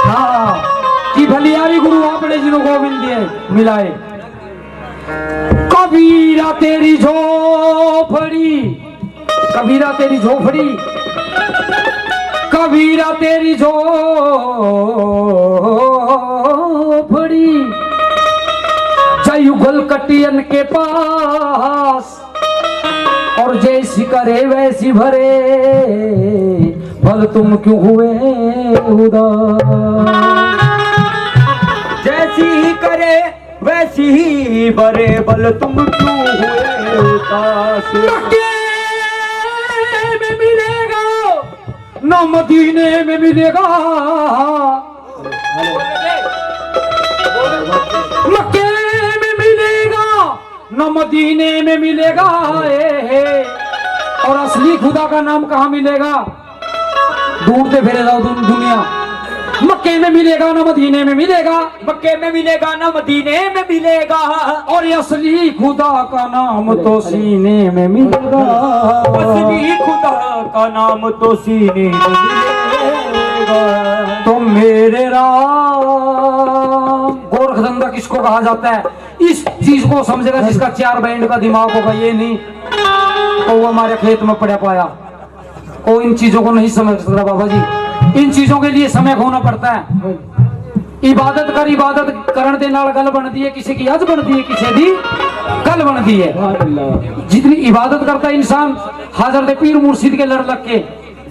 हाँ कि भलियारी गुरु अपने जिन्हों गोविंद दिए मिलाए। कबीरा तेरी झोपड़ी, कबीरा तेरी झोपड़ी, कबीरा तेरी झोपड़ी, जयुगल कटियन के पास, और जैसी करे वैसी भरे, भल तुम क्यों हुए उदास। जैसी ही करे वैसी ही भरे, बल तुम क्यों हुए उदास। मक्के में मिलेगा न मदीने में मिलेगा, मक्के में मिलेगा न मदीने में मिलेगा, और असली खुदा का नाम कहाँ मिलेगा? ढूंढते फिरे जाओ दुनिया। मक्के में मिलेगा ना मदीने में मिलेगा, मक्के में मिलेगा ना मदीने में मिलेगा, और ये असली खुदा का नाम तो सीने में मिलेगा। असली खुदा का नाम तो सीने में मिलेगा। तो मेरे राम गोरख धंधा किसको कहा जाता है? इस चीज को समझेगा जिसका 4 बैंड का दिमाग होगा, ये नहीं तो वो हमारे खेत में पड़ा पाया। वो इन चीजों को नहीं समझ सकता बाबा जी, इन चीजों के लिए समय खोना पड़ता है। इबादत कर इबादत करने दे नाल गल बनती है, किसी की अज बनती है, किसी की गल बनती है। जितनी इबादत करता है इंसान हजरत पीर मुर्शिद के लड़ लग के,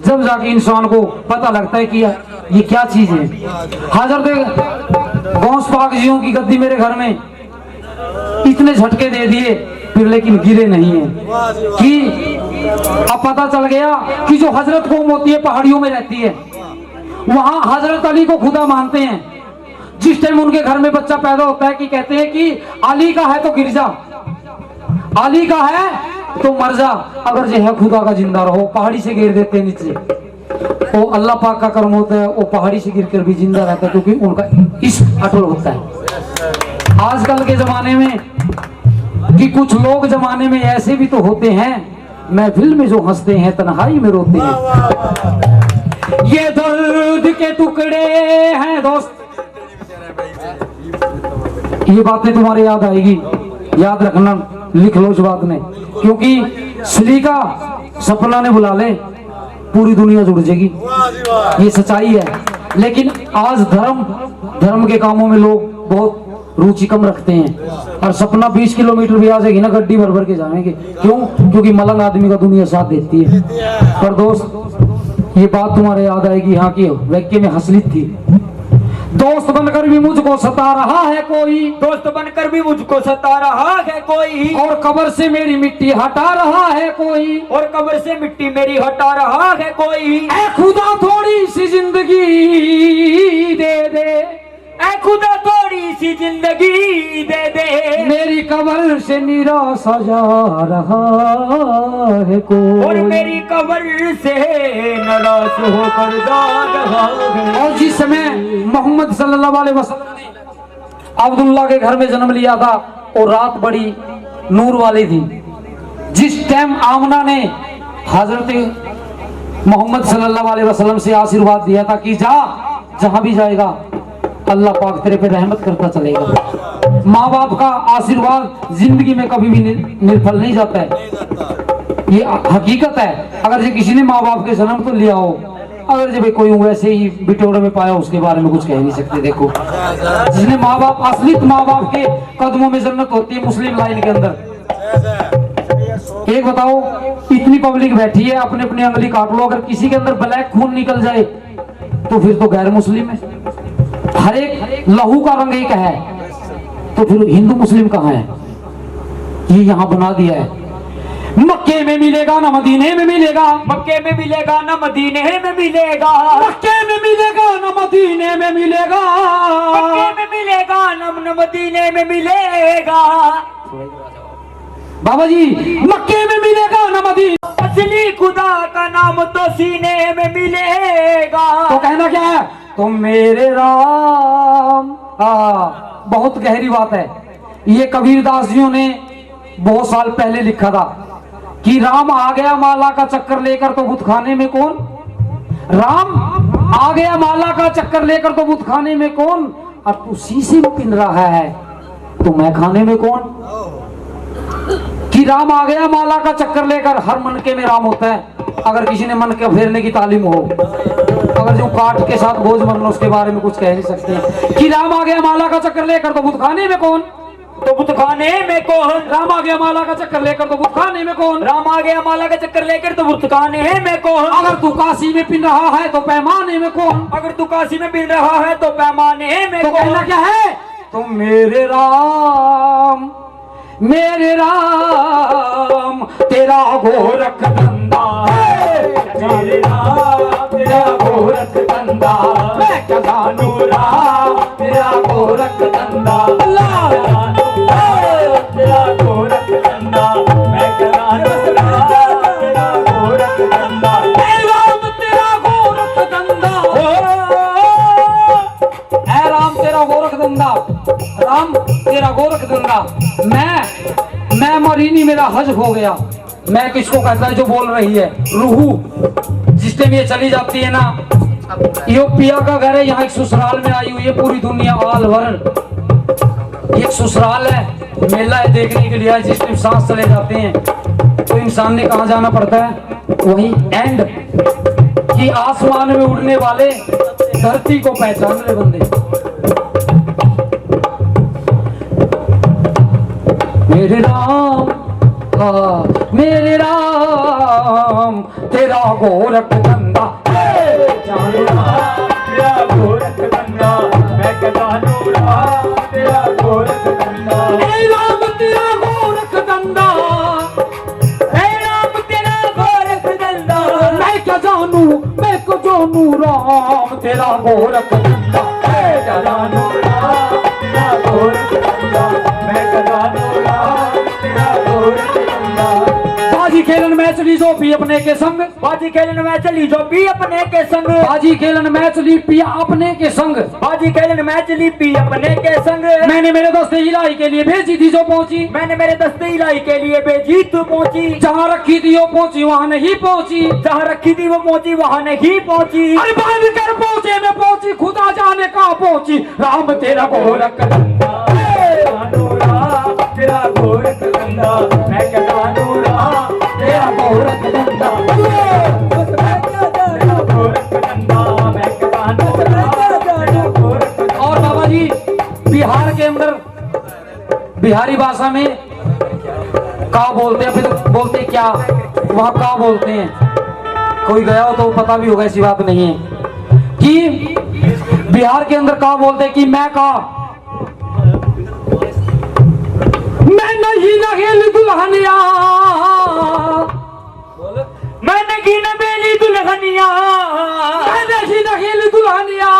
जब जाके इंसान को पता लगता है कि ये क्या चीज है। हजरत गौस पाक जियों की गद्दी मेरे घर में इतने झटके दे दिए फिर लेकिन गिरे नहीं है कि अब पता चल गया कि जो हजरत कौम होती है पहाड़ियों में रहती है, वहां हजरत अली को खुदा मानते हैं। जिस टाइम उनके घर में बच्चा पैदा होता है कि कहते हैं कि अली का है तो गिर जा, अली का है तो मर जा, अगर जो है खुदा का जिंदा रहो। पहाड़ी से गिर देते हैं नीचे, वो अल्लाह पाक का कर्म होता है, वो पहाड़ी से गिरकर भी जिंदा रहता है क्योंकि उनका इश्क अटल होता है। आजकल के जमाने में कि कुछ लोग जमाने में ऐसे भी तो होते हैं, महफिल में जो हंसते हैं तन्हाई में रोते हैं। ये दर्द के टुकड़े हैं दोस्त, ये बातें तुम्हारे याद आएगी, याद रखना, लिख लो इस बात में, क्योंकि सलीका सपना ने बुला ले पूरी दुनिया जुड़ जाएगी, ये सच्चाई है। लेकिन आज धर्म के कामों में लोग बहुत रुचि कम रखते हैं, और सपना 20 किलोमीटर भी आ जाएगी ना गड्डी भर भर के जाएंगे। क्यों? क्योंकि मलंग आदमी का दुनिया साथ देती है। पर दोस्त ये बात तुम्हारे याद आएगी, यहाँ की वाक्य में हसलियत थी। दोस्त बनकर भी मुझको सता रहा है कोई, दोस्त बनकर भी मुझको सता रहा है कोई, और कब्र से मेरी मिट्टी हटा रहा है कोई, और कब्र से मिट्टी मेरी हटा रहा है कोई। ऐ खुदा थोड़ी सी जिंदगी दे दे, ऐ खुदा थोड़ी सी जिंदगी दे दे, मेरी कब्र से निराशा जा रहा है कोई, और मेरी कब्र से नाराज होकर जा रहा है। और जिस समय मोहम्मद सल्लल्लाहु अलैहि वसल्लम ने अब्दुल्ला के घर में जन्म लिया था, और रात बड़ी नूर वाली थी। जिस टाइम आमना ने हजरत मोहम्मद सल्लल्लाहु अलैहि वसल्लम से आशीर्वाद दिया था कि जा, जहां भी जाएगा अल्लाह पाक तेरे पे रहमत करता चलेगा। माँ बाप का आशीर्वाद जिंदगी में कभी भी निर्फल नहीं जाता है, ये हकीकत है। अगर जो किसी ने माँ बाप के जन्म तो लिया हो, अगर जब कोई वैसे ही बिटोरे में पाया उसके बारे में कुछ कह नहीं सकते। देखो जिसने माँ बाप, असलियत माँ बाप के कदमों में जन्नत होती है मुस्लिम लाइन के अंदर। एक बताओ, इतनी पब्लिक बैठी है, अपने अपनी अंगली काट लो, अगर किसी के अंदर ब्लैक खून निकल जाए तो फिर तो गैर मुस्लिम है। हर एक लहू का रंग एक है, तो फिर हिंदू मुस्लिम कहाँ है? ये यहाँ बना दिया है। मक्के में मिलेगा ना मदीने में मिलेगा, मक्के में मिलेगा ना मदीने में मिलेगा, मक्के में मिलेगा ना मदीने में मिलेगा, मक्के में मिलेगा ना मदीने में मिलेगा। बाबा जी मक्के में मिलेगा ना मदीने, असली खुदा का नाम तो सीने में मिलेगा। तो कहना क्या है? तो मेरे राम। बहुत गहरी बात है। ये कबीरदास जियों ने बहुत साल पहले लिखा था कि राम आ गया माला का चक्कर लेकर तो बुत खाने में कौन, राम आ गया माला का चक्कर लेकर तो बुत खाने में कौन, और तू शीशे में पिन रहा है तो मैं खाने में कौन। कि राम आ गया माला का चक्कर लेकर, हर मनके में राम होता है। अगर किसी ने मन के फेरने की तालीम हो, अगर जो काट के साथ बोझ बनना, उसके बारे में कुछ कह नहीं सकते। कि राम आ गया माला का चक्कर लेकर तो बुत खाने में कौन, तो बुत खाने में कौन। राम आ गया माला का चक्कर लेकर तो बुत खाने में कौन, राम आ गया माला का चक्कर लेकर तो बुत खाने में कौन। अगर तू काशी में पिन रहा है तो पैमाने में कौन, अगर तू काशी में पिन रहा है तो पैमाने में तो कहना कौन। क्या है? तो मेरे राम तेरा गोरख धंधा है, मेरे राम तेरा गोरख धंधा, मैं क्या जानू राम तेरा गोरख धंधा, अल्लाह तेरा गोरख धंधा, मैं करानू राम तेरा गोरख धंधा, राम तेरा गोरख धंधा, ऐ राम तेरा गोरख धंधा, राम तेरा गोरख धंधा। मैं मरी नहीं, मेरा हज हो गया। मैं किसको कहता है जो बोल रही है? रूहू जिस टाइम ये चली जाती है ना, यो पिया का घर है, यहाँ एक ससुराल में आई हुई है पूरी दुनिया आल भर। एक ससुराल है, मेला है, देखने के लिए है। जिस टाइम सांस चले जाते हैं तो इंसान ने कहाँ जाना पड़ता है? वही एंड कि आसमान में उड़ने वाले धरती को पहचान रहे बंदे। मेरे राम, हाँ मेरे राम तेरा गोरख धंधा जानू राम तेरा गोरख धंधा, मैं क्या जानू राम तेरा गोरख धंधा। हे राम तेरा गोरख धंधा, हे राम तेरा गोरख धंधा, मैं क्या जानू राम तेरा गोरख धंधा। मैं क्या जानू राम तेरा गोरख धंधा, मैं क्या जानू राम तेरा गोरख धंधा। बाजी खेलन में चली जो पी अपने के संग, बाजी खेलन में चली जो पी अपने के संग, बाजी खेलन में चली पिया अपने के संग, बाजी खेलन में चली पी अपने के संग। मैंने मेरे दस्ते इलाही के लिए भेजी थी जो पहुंची, मैंने मेरे दस्ते इलाही के लिए भेजी तू पहुंची, जहाँ रखी थी वो पहुंची वहाँ नहीं पहुंची, जहाँ रखी थी वो पहुंची वहाँ नहीं पहुंची। अरे बांध कर पहुंचे में पहुंची, खुदा जाने कहाँ पहुंची, राम तेरा गोरख धंधा। जानू राम तेरा गोरख धंधा, मैं क्या जानू राम तेरा गोरख धंधा। तेरा गोरख धंधा, मैं क्या जानू राम तेरा गोरख धंधा। और बाबा जी बिहार के अंदर बिहारी भाषा में का बोलते हैं, फिर बोलते क्या वहाँ का बोलते हैं, कोई गया हो तो पता भी होगा, ऐसी बात नहीं है कि बिहार के अंदर का बोलते हैं कि मैं का मैं नहीं नगेली दुल्हनिया, मैं नगी न बेली दुल्हनिया, मैं नहीं नगेली दुल्हनिया,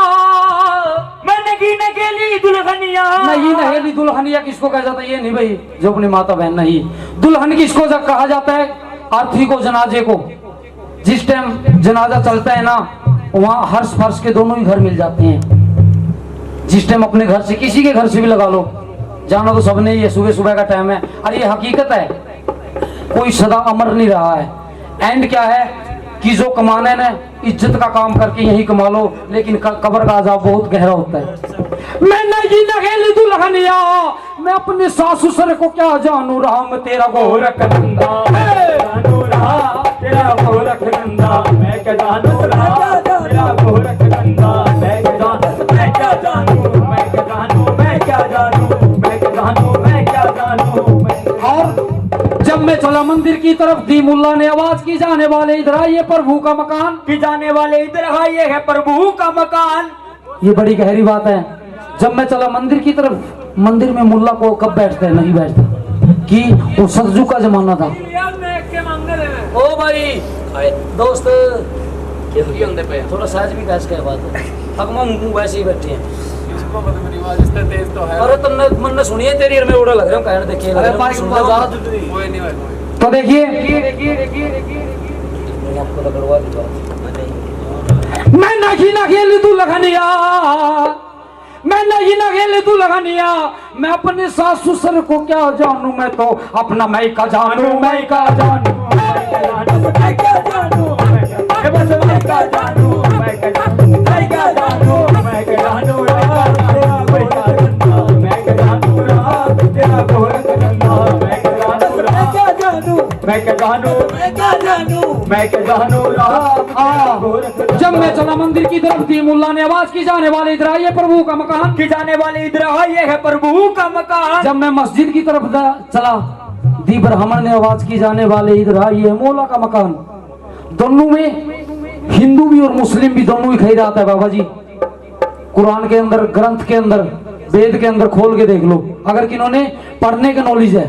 मैं नगी न गेली दुल्हनिया। नहीं नहेली दुल्हनिया किसको कहा जाता है, ये नहीं भाई जो अपनी माता बहन, नहीं दुल्हन किसको कहा जाता है, अर्थी को, जनाजे को। जिस टाइम जनाजा चलता है ना वहाँ हर्ष फर्श के दोनों ही घर मिल जाते हैं। जिस टाइम अपने घर से किसी के घर से भी लगा लो, जाना तो सबने ही है, सुबह सुबह का टाइम है, अरे ये हकीकत है, कोई सदा अमर नहीं रहा है। एंड क्या है कि जो कमाना है ना इज्जत का काम करके यही कमा लो, लेकिन कब्र का अजाब बहुत गहरा होता है। मैं नहीं नगेली दुल्हनिया, मैं अपने सास ससुर को क्या जानू, राम तेरा गोरख धंधा। जानू राम तेरा गोरख धंधा, मैं क्या जानू राम तेरा गोरख धंधा, मैं क्या जानू, मैं क्या जानू, मैं क्या जानू, मैं क्या जानू, मैं क्या जानू, मैं क्या जानू। और जब मैं चला मंदिर की तरफ दी, मुल्ला ने आवाज की, जाने वाले इधर आइए प्रभु का मकान, कि जाने वाले इधर आइए है प्रभु का मकान। ये बड़ी गहरी बात है। जब मैं चला मंदिर की तरफ, मंदिर में मुल्ला को कब बैठता है, नहीं बैठता, कि वो सतजू का जमाना था। ओ भाई दोस्त थोड़ा सहज भी कैसे कह बात है, हम वैसे ही बैठे हैं। अरे तुमने मन सुनिए तेरी में उड़ा लग रहा हूँ, कहने देखिए तो देखिए मैं नहीं नगेली दुल्हनिया, मैं नहीं नगेली दुल्हनिया, मैं अपने सास ससुर को क्या जानू, मैं तो अपना मैं का जानू, मैं का जानू, मैं क्या जानू, बस मैं क्या जानू, मैं क्या जानू, मैं क्या जानू, मैं क्या जानू राम तेरा गोरख धंधा, मैं क्या जानू राम तेरा गोरख धंधा, मैं क्या जानू, मैं क्या जानू, मैं क्या जानू, मैं क्या जानू राम तेरा गोरख धंधा। जब मैं चला मंदिर की तरफ थी, मुल्ला ने आवाज की, जाने वाले इधर आइए प्रभु का मकान, कि जाने वाले इधर आइए है प्रभु का मकान। जब मैं मस्जिद की तरफ चला दी, ब्राह्मण ने आवाज की, जाने वाले इधर आइए मौला का मकान। दोनों में हिंदू भी और मुस्लिम भी दोनों ही खरीदा आता है बाबा जी। कुरान के अंदर, ग्रंथ के अंदर, वेद के अंदर खोल के देख लो, अगर किन्होंने पढ़ने का नॉलेज है,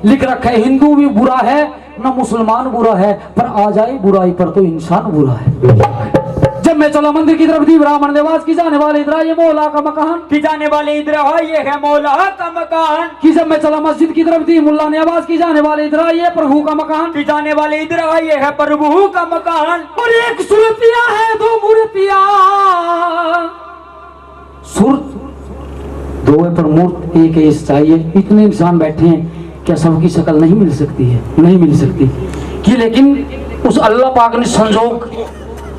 लिख रखा है हिंदू भी बुरा है ना मुसलमान बुरा है, पर आ जाए बुराई पर तो इंसान बुरा है। जब मैं चला मंदिर की तरफ दी, ब्राह्मण ने आवाज की, जाने वाले इधर आइए मौला का मकान, कि जाने वाले इधर आइए है मौला का मकान। कि जब मैं चला मस्जिद की तरफ दी, मुल्ला ने आवाज की, जाने वाले इधर आइए प्रभु का मकान, कि जाने वाले इधर आइए है प्रभु का मकान। और एक सुरतिया है दो मूर्तियां, सुरत दो है पर मूर्त एक है, चाहिए। इतने इंसान बैठे हैं, क्या सबकी शक्ल नहीं मिल सकती है? नहीं मिल सकती कि, लेकिन उस अल्लाह पाक ने संजोग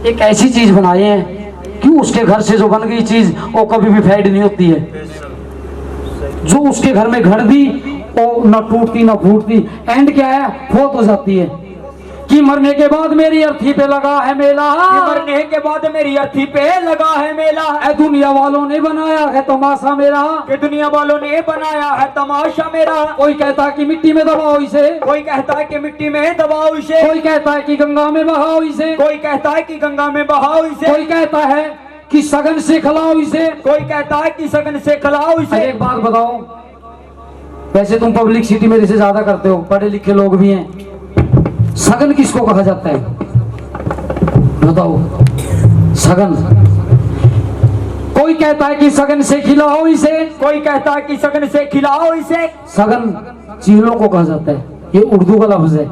एक ऐसी चीज बनाए हैं कि उसके घर से जो बन गई चीज वो कभी भी फेड नहीं होती है। जो उसके घर में घर दी वो न टूटती न फूटती, एंड क्या है, फोत हो जाती है। कि मरने के बाद मेरी अर्थी पे लगा है मेला, मरने के बाद मेरी अर्थी पे लगा है मेला, ए दुनिया वालों ने बनाया है तमाशा मेरा, कि दुनिया वालों ने बनाया है तमाशा मेरा। कोई कहता है कि मिट्टी में दबाओ इसे, कोई कहता है कि मिट्टी में दबाओ इसे, कोई कहता है कि गंगा में बहाओ इसे, कोई कहता है कि गंगा में बहाओ इसे, कोई कहता है कि सगन से खिलाओ इसे, कोई कहता है कि सगन से खिलाओ इसे। एक बात बताओ, वैसे तुम पब्लिसिटी मेरे से ज्यादा करते हो, पढ़े लिखे लोग भी हैं, सगन किसको कहा जाता है बताओ? सगन, कोई कहता है कि सगन से खिलाओ इसे, कोई कहता है कि सगन से खिलाओ इसे। सगन चीलों को कहा जाता है, ये उर्दू का लफ्ज है,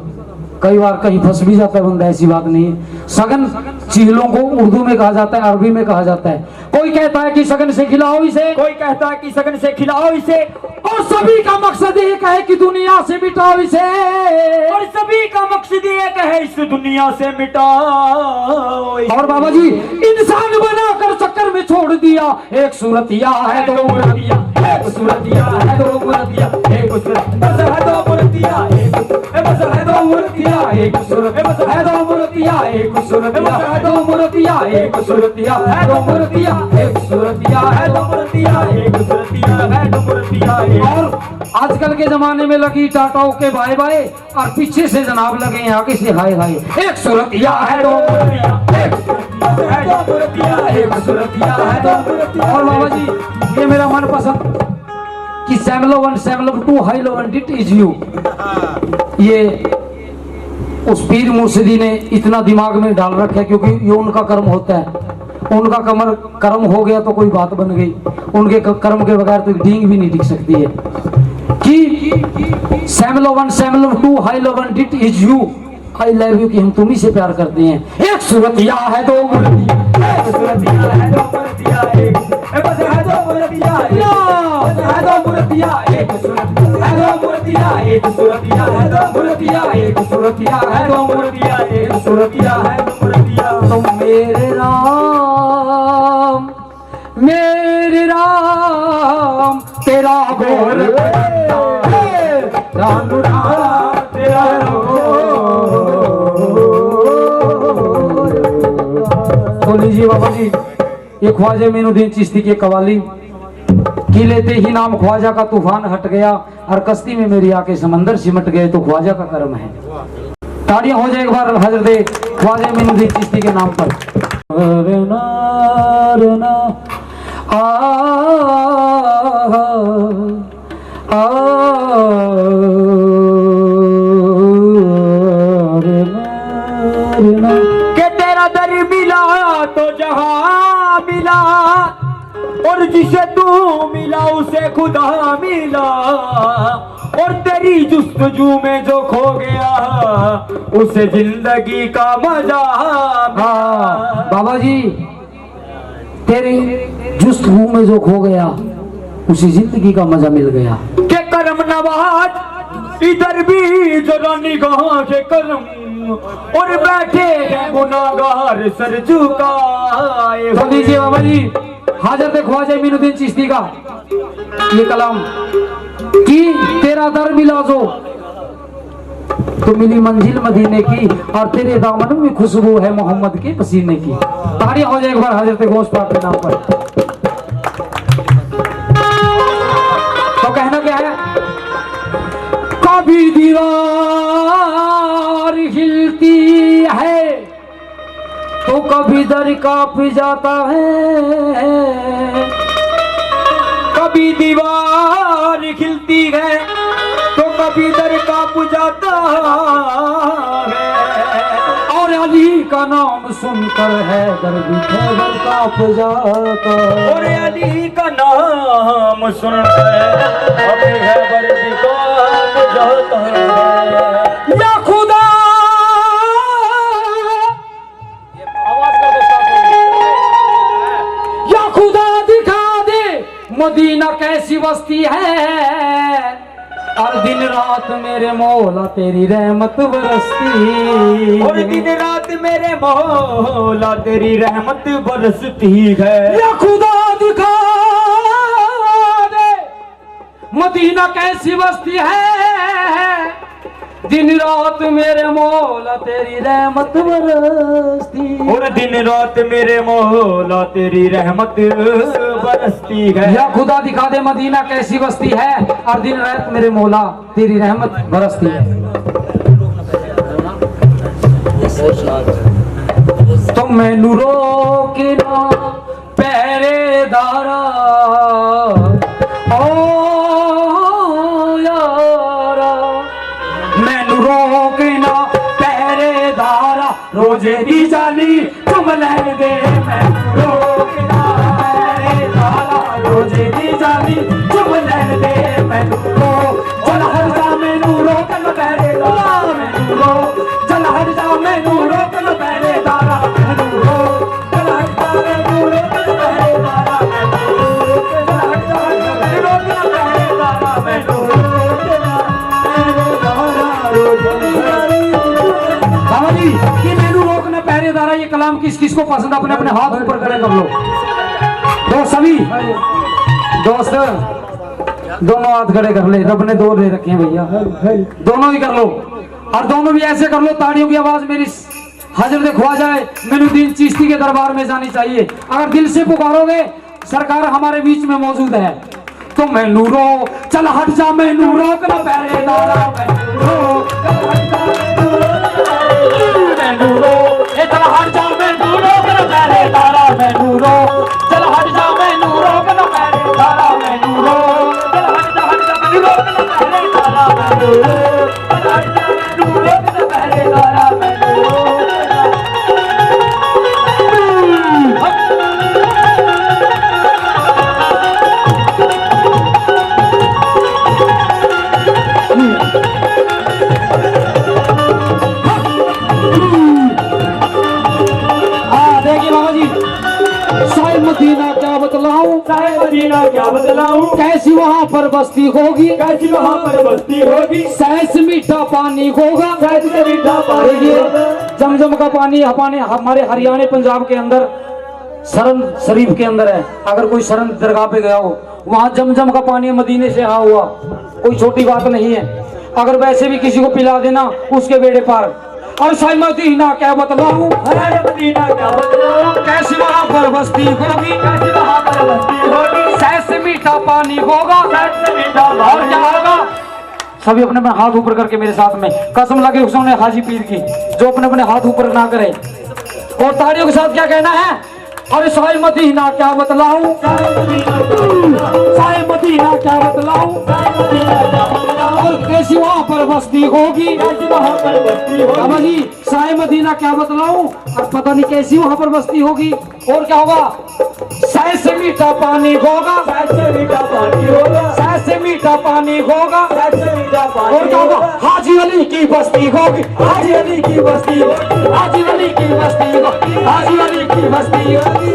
कई बार कहीं फंस भी जाता है बंदा, ऐसी बात नहीं है। सगन चीलों को उर्दू में कहा जाता है, अरबी में कहा जाता है। कोई कहता है कि सगन से खिलाओ इसे, कोई कहता है कि सगन से खिलाओ इसे, और सभी का मकसद एक है कि दुनिया से मिटाओ इसे, और सभी का मकसद एक है इस दुनिया से मिटाओ इसे। और बाबा जी इंसान बनाकर चक्कर में छोड़ दिया, एक सूरतिया है दो मूर्तिया, एक सूरतिया है दो मूर्तिया, एक बस है दो मूर्तिया, बस है दो मूर्तिया, एक सूरत बस है दो मूर्तिया, एक सूरत बस है दो मूर्तिया, एक सूरतिया है दो मूर्तिया, एक सूरतिया है दो मूर्तिया, एक सूरतिया है दो मूर्तिया। और आजकल के जमाने में लगी टाटाओं के बाय बाय, और पीछे से जनाब लगे हैं आगे से हाय हाय, एक सूरतिया है दो मूर्तिया, एक सूरतिया है दो मूर्तिया, एक सूरतिया है दो मूर्तिया। और बाबा जी ये मेरा मनपसंद कि सेमलो 1 सेमलो 2 हाई लो 1 डिट इज यू, ये उस पीर मुर्शिदी ने इतना दिमाग में डाल रखा है, क्योंकि ये उनका कर्म होता है, उनका कर्म हो गया तो कोई बात बन गई, उनके कर्म के बगैर तो एक डींग भी नहीं टिक सकती है। कि सेमलो 1 सेमलो 2 हाई लो 1 डिट इज यू, आई लव यू, कि हम तुम्ही से प्यार करते हैं। एक सूरतिया है दो मूर्तिया, एक सूरतिया है दो मूर्तिया, एक बस है दो मूर्तिया, बस है दो मूर्तिया, एक सूरतिया है दो मूर्तिया, एक सूरतिया है दो मूर्तिया, एक सूरतिया है दो मूर्तिया, एक सूरतिया है दो मूर्तिया। तुम मेरे राम तेरा गोर राम राम तेरा तो लीजिए बाबा जी, ये ख्वाजा मोइनुद्दीन चिश्ती के कवाली की लेते ही नाम ख्वाजा का तूफान हट गया, और कश्ती में मेरी आके समंदर सिमट गए, तो ख्वाजा का कर्म है। ताड़ियां हो जाए एक बार हजरत ख्वाजा मोइनुद्दीन चिश्ती के नाम पर। के तेरा दर मिला तो जहां मिला, और जिसे तू मिला उसे खुदा मिला, और तेरी जुस्तजू में जो खो गया उसे जिंदगी का मजा मिला। बाबा जी तेरी जुस्तगू में जो खो गया उसी जिंदगी का मजा मिल गया। के करम नवाज इधर भी जरा निगाह के करम, और बैठे हैं गुनाहगार सर झुकाए। तो लीजिए बाबा जी हाजरत ख्वाजा मोइनुद्दीन चिश्ती का ये कलाम कि तेरा दर मिला जो, तो मिली मंजिल मदीने की, और तेरे दामन में खुशबू है मोहम्मद के पसीने की। ताड़ियां हो जाए एक बार हजरत गौस पाक के नाम पर। तो कहना क्या है? कभी दीवार हिलती है तो कभी दर कांप जाता है, कभी दीवार खिलती है तो कभी दर कांप जाता है, और अली का नाम सुनकर है दर भी खैबर कांप जाता है। और अली का नाम सुनकर अभी खैबर भी कांप जाता है। या खुदा या खुदा दिखा दे मदीना कैसी बस्ती है, और दिन रात मेरे मौला तेरी रहमत बरसती, और दिन रात मेरे मौला तेरी रहमत बरसती है। या खुदा दिखा दे मदीना कैसी बस्ती है, दिन रात मेरे मौला तेरी रहमत बरसती। और दिन रात मेरे मौला तेरी रहमत बरसती है। या खुदा दिखा दे मदीना कैसी बस्ती है, और दिन रात मेरे मौला तेरी रहमत बरसती है। तो मैनू रोकना पहरेदारा ओ यारा, मैनू रोकना पहरेदारा, रोजे दी जानी तुम लैन दे। मैनू रोकना पहरेदारा, रोजे दी जानी तुम लैन दे। मैनू रो चल हर जा, मैनू रोकना पहरेदारा, मैनू रो चल हर जा, मैनू रोकना पहरेदारा, मैनू रो चल हर जा, मैनू रोकना पहरेदारा, मैनू रो चल हर जा, मैनू रोकना पहरेदारा, मैनू रोकना बाबा जी कि मैनू रोकना पहरेदारा, ये कलाम किस किस को पसंद, अपने अपने हाथ ऊपर खड़े कर लो। तो सभी दोस्त दोनों हाथ खड़े कर ले, रब ने दो ले रखे हैं भैया, दोनों ही कर लो। और दोनों भी ऐसे कर लो, ताड़ियों की आवाज मेरी हजरत ख्वाजा मोइनुद्दीन चिश्ती के दरबार में जानी चाहिए। अगर दिल से पुकारोगे, सरकार हमारे बीच में मौजूद है। तो मैनू रो चल हट जा, मैनू रोकना पहरेदारा, मैनू रो चल हट जा, मैनू रो चल हट जा, मैनू रोकना पहरेदारा, मैनू रो चल हट जा, मैनू रोकना पहरेदारा, मैनू रो चल हट जा, मैनू रोकना पहरेदारा, मैनू रो चल हट जा, मैनू रोकना पहरेदारा, मैनू रो। देखिए बाबा जी, साहिब मदीना क्या बतलाऊं, साहिब मदीना क्या बतलाऊं, कैसी वहाँ पर बस्ती होगी, कैसी वहाँ पर बस्ती होगी, सहज से मीठा पानी होगा, सहज से मीठा पानी देखिए होगा। जमजम का पानी हमारे हरियाणा पंजाब के अंदर सरन शरीफ के अंदर है। अगर कोई सरन दरगाह पे गया हो, वहाँ जमजम का पानी मदीने से आया हुआ, कोई छोटी बात नहीं है। अगर वैसे भी किसी को पिला देना, उसके बेड़े पार। और साहिब मदीना क्या बतलाऊं, साहिब मदीना क्या बतलाऊं, कैसी वहाँ पर बस्ती होगी, कैसी वहाँ पर बस्ती होगी, सहज से मीठा पानी होगा, सहज से मीठा और पानी क्या होगा। सभी अपने अपने हाथ ऊपर करके मेरे साथ में कसम लगे उसने हाजी पीर की, जो अपने अपने हाथ ऊपर ना करे, और ताड़ियों के साथ क्या कहना है। और साहिब मदीना क्या बतलाऊं, साहिब मदीना क्या बतलाऊं, और कैसी वहाँ पर बस्ती होगी, कैसी वहाँ पर बस्ती होगी, बाबा जी साहिब मदीना क्या बतलाऊं, और पता नहीं कैसी वहाँ पर बस्ती होगी। और क्या होगा, सहज से मीठा पानी होगा, सहज से मीठा पानी होगा, सहज से मीठा पानी होगा, सहज से मीठा पानी और क्या होगा, होगा। हाजी अली की बस्ती होगी, हाजी अली की बस्ती होगी, हाजी अली की बस्ती होगी, हाजी अली की बस्ती होगी,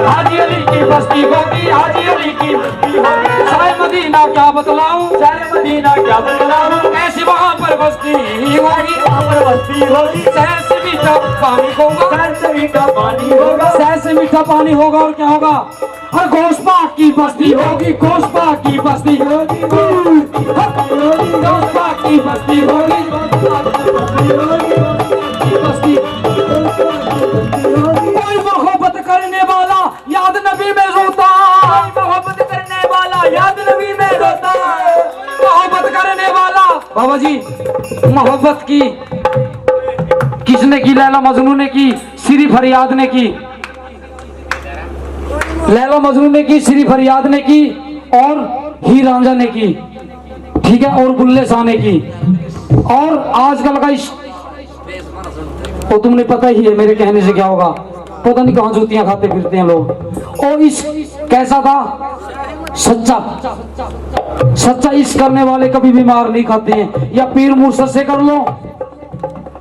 हाजी अली की बस्ती होगी, हाजी अली की बस्ती होगी। साहिब मदीना क्या बतलाऊं, साहिब मदीना क्या बतलाऊं, कैसी वहाँ पर बस्ती होगी, वहाँ पर बस्ती होगी, सहज से मीठा पानी होगा, सहज से मीठा पानी होगा, सहज से मीठा पानी होगा। और क्या होगा, और गोश्पा की बस्ती होगी, गोश्पा की बस्ती होगी, गोश्पा की बस्ती होगी, बस्ती। कोई मोहब्बत करने वाला याद नबी में रोता, मोहब्बत करने वाला याद नबी में रोता, मोहब्बत करने वाला। बाबा जी मोहब्बत की किसने की, लैला मजनू ने की, श्री फरियाद ने की, लैला मजनू ने की, श्री फरियाद ने की, और ही रांझा ने की, ठीक है, और बुल्ले शाह ने की। और आजकल का वो तुमने पता ही है, मेरे कहने से क्या होगा, पता नहीं कहाँ जूतियां खाते फिरते हैं लोग। और इस कैसा था, सच्चा सच्चा इश्क करने वाले कभी बीमार नहीं खाते हैं। या पीर मुर्शद से कर लो,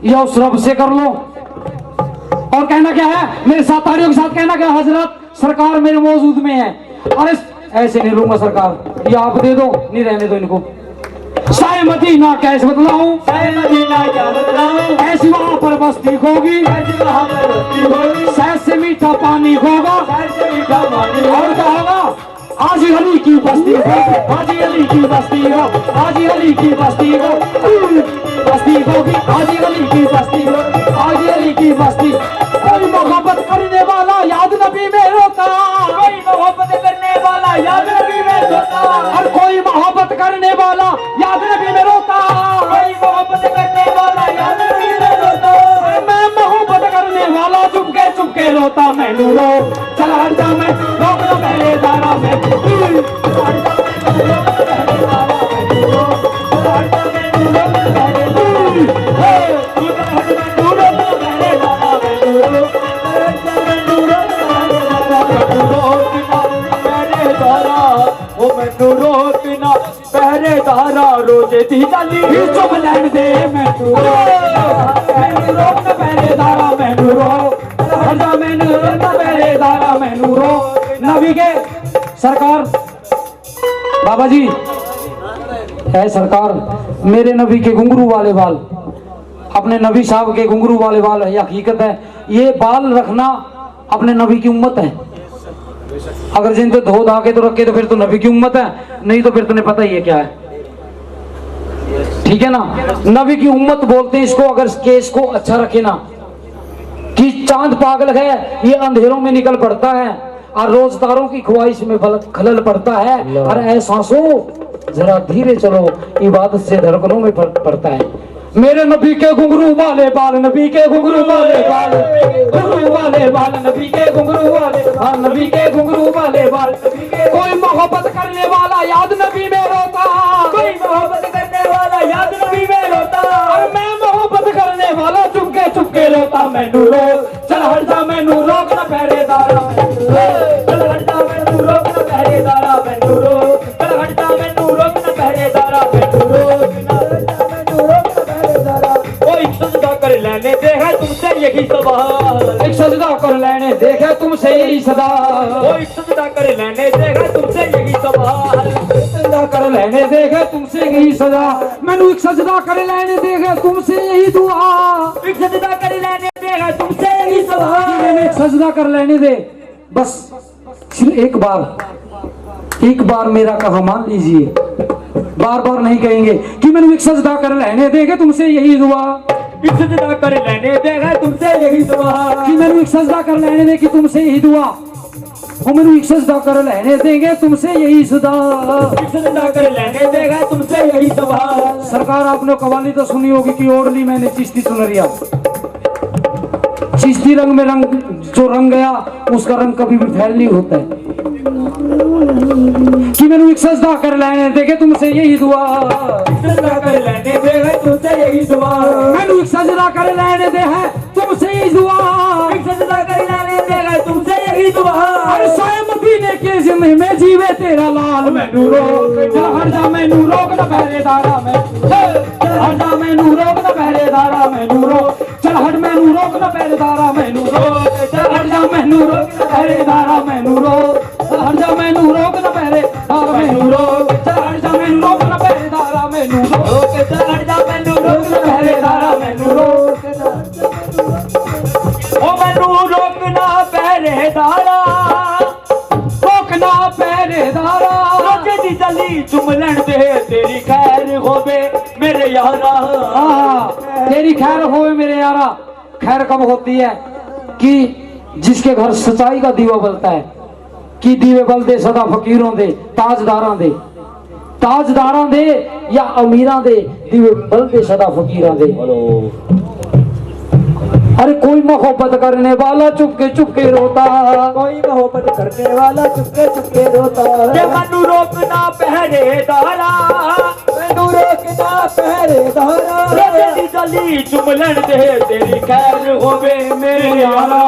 या उस रब से कर लो। और कहना क्या है, मेरे साथ ताड़ियों के साथ कहना क्या, हजरत सरकार मेरे मौजूद में है। अरे ऐसे नहीं लूंगा सरकार, ये आप दे दो, नहीं रहने दो इनको। साहिब मदीना कैसे बतलाऊं, साहिब मदीना क्या बतलाऊं, ऐसी वहाँ पर बस्ती होगी, कैसी वहाँ पर बस्ती होगी, सहज से मीठा पानी होगा, सहज से मीठा पानी और होगा। क्या होगा, हाजी अली की बस्ती हो, हाजी अली की बस्ती हो, हाजी अली की बस्ती हो, बस्ती होगी हाजी अली की बस्ती हो, हाजी अली की बस्ती। कोई मोहब्बत करने वाला याद नबी में रोता, कोई मोहब्बत करने वाला याद नबी में रोता, हर कोई मोहब्बत करने वाला याद नबी में रोता, कोई मोहब्बत करने वाला याद नबी में रोता। मैं मोहब्बत करने वाला चुपके रोता मैं नूरो, चल हट जा मैं रोक लो पहले दारा में, पहरेदारा रोजे दी जाली चुप लैन दे मैं नूरो, मैं रोक न पहरेदारा मैं नूरो, हट जा मैं नूरो न पहरेदारा मैं नूरो। नबी के सरकार बाबा जी है सरकार, मेरे नबी के घुंघरू वाले बाल, अपने नबी साहब के घुंघरू वाले बाल है, हकीकत है ये बाल रखना अपने नबी की उम्मत है। अगर जिन तो धो धा के तो रखे तो फिर तो नबी की उम्मत है, नहीं तो फिर तुम्हें पता ही है क्या है, ठीक है ना। नबी की उम्मत बोलते हैं इसको, अगर केस को अच्छा रखे ना, कि चांद पागल है ये अंधेरों में निकल पड़ता है और रोजदारों की ख्वाहिश में खलल पड़ता है, और ऐ सांसों जरा धीरे चलो इबादत से धड़कनों में पड़ता है। मेरे नबी के घुंघरू वाले बाल, नबी के घुंघरू वाले बाल, घुंघरू वाले बाल, नबी के घुंघरू वाले बाल, नबी के घुंघरू वाले बाल। कोई मोहब्बत करने वाला याद नबी में रोता, कोई मोहब्बत करने वाला याद नबी में रोता, और मैं मोहब्बत करने वाला चुपके रोता मैं नूरो, चल हट जा मैं नूरो रोक न पहरेदारा, चल हटता मैं नूर रोक न पहरेदारा मैं नूरो, चल हटता मैं नूर रोक न पहरेदारा मैं नूरो, कोई सजदा कर लेने दे है तुमसे यही सवाल, एक सजदा कर लेने देखे तुमसे यही सदा, कोई सजदा कर लेने दे है तुमसे यही सवाल, सजदा कर लेने देखे तुमसे यही सजा, मैनू एक सजदा कर लेने देखे तुमसे यही दुआ, एक सजदा कर लेने दे है तुमसे यही सवाल, मैंने एक सजदा कर लेने दे, बस सिर्फ एक बार मेरा कहा मान लीजिए, बार बार नहीं कहेंगे कि मैंने एक सजदा कर लेने देखे तुमसे यही दुआ, एक सजदा कर लेने दे है तुमसे यही सवाल, कि मैंने एक सजदा कर लेने दे कि तुमसे यही दुआ, वो मैंने एक सजदा कर लेने देंगे तुमसे यही सदा। एक सजदा कर लेने दे है तुमसे यही सवाल। सरकार आपने कवाली तो सुनी होगी कि ओढ़ ली मैंने चिश्ती सुनरिया, चिश्ती रंग में रंग जो रंग गया उसका रंग कभी भी फैल नहीं होता है, कि मैंने एक सजदा कर लेने देखे तुमसे यही दुआ, सजदा कर लेने दे है तुमसे यही दुआ, मैंने एक सजदा कर लेने दे है तुमसे यही दुआ, एक सजदा कर लेने दे है तुमसे यही दुआ, और सोए मदीने के जिम्मे में जीवे तेरा लाल मैं नूरो, हट जा मैं नूरो न पहरेदारा मैं, हट जा मैं नूरो न पहरेदारा मैं नूरो, चल हट मैं नूरो न पहरेदारा मैं नूरो, चल हट जा मैं नूरो न पहरेदारा मैं नूरो, हट जा मैं नूरो न पहरेदारा मैं नूरो, चल हट जा मैं नूरो न पहरेदारा मैं नूरो, चल हट जा मैं नूरो न पहरेदारा मैं नूरो। ओ मैनू रोकना पहरेदारा, रोकना पहरेदारा, रोजे दी जली चुम लैन दे तेरी खैर होवे मेरे यारा, तेरी खैर होवे मेरे यारा। खैर कब होती है कि जिसके घर सच्चाई का दीवा बलता है, कि दीवे बल दे सदा फकीरों दे ताजदारां दे, ताजदारां दे या अमीरां दे दीवे बल दे सदा फकीरां दे। अरे कोई मोहब्बत करने वाला चुपके रोता, कोई मोहब्बत करने वाला चुपके रोता, जे मैनू रोकना पहरेदारा, मैनू रोकना पहरेदारा, रोजे दी जली चुम लैन दे तेरी खैर होवे मेरे यारा,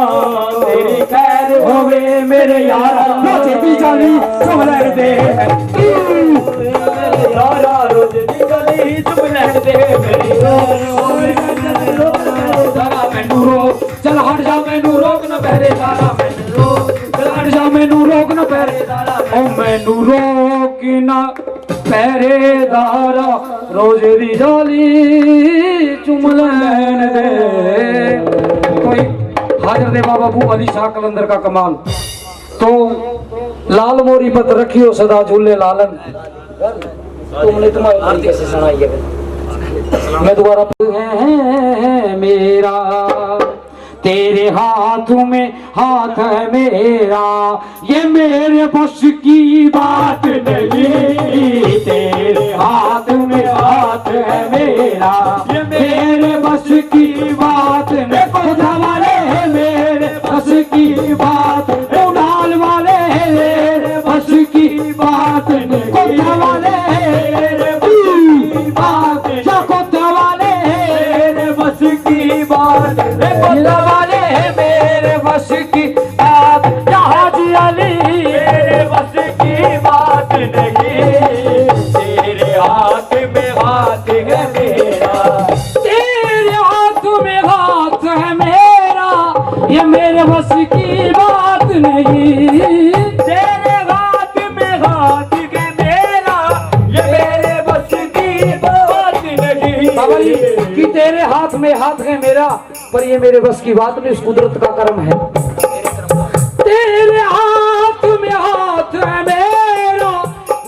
तेरी खैर होवे मेरे यारा, रोजे दी जाली चुम लैन दे यारा, रोजे दी जली चुम लैन दे मेरी दारा मैनू रोक, चल हट जा मैनू रोक न पहरेदारा मैनू रोक, चल हट जा मैनू रोक न पहरेदारा, ओ मैनू रोक न पहरेदारा, रोजे दी जाली चुम लैन दे। कोई हाजर दे बाबा अबू अली शाह कलंदर का कमाल। तो लाल मोरी पत रखियो सदा झूले लालन। तुमने तुम्हारे तरीके से सुनाई है। मैं दोबारा है मेरा तेरे हाथ में हाथ है मेरा, ये मेरे बस की बात नहीं। तेरे हाथ में हाथ है मेरा, ये मेरे बस की बात नहीं। खुदा वाले है मेरे बस की बात, उड़ाल वाले है मेरे बस की बात नहीं। खुदा वाले है मेरे बस की बात, या खुदा वाले है मेरे बस की बात, खुदा वाले है मेरे बस की बात, या हाजी अली मेरे बस की बात नहीं। तेरे हाथ में हाथ है मेरा, तेरे हाथ में हाथ है मेरा, ये मेरे बस की बात नहीं। तेरे हाथ में हाथ है मेरा, ये मेरे बस की बात नहीं। बाबा जी कि तेरे हाथ में हाथ है मेरा, पर ये मेरे बस की बात नहीं, इस कुदरत का कर्म है। तेरे हाथ में हाथ है मेरा,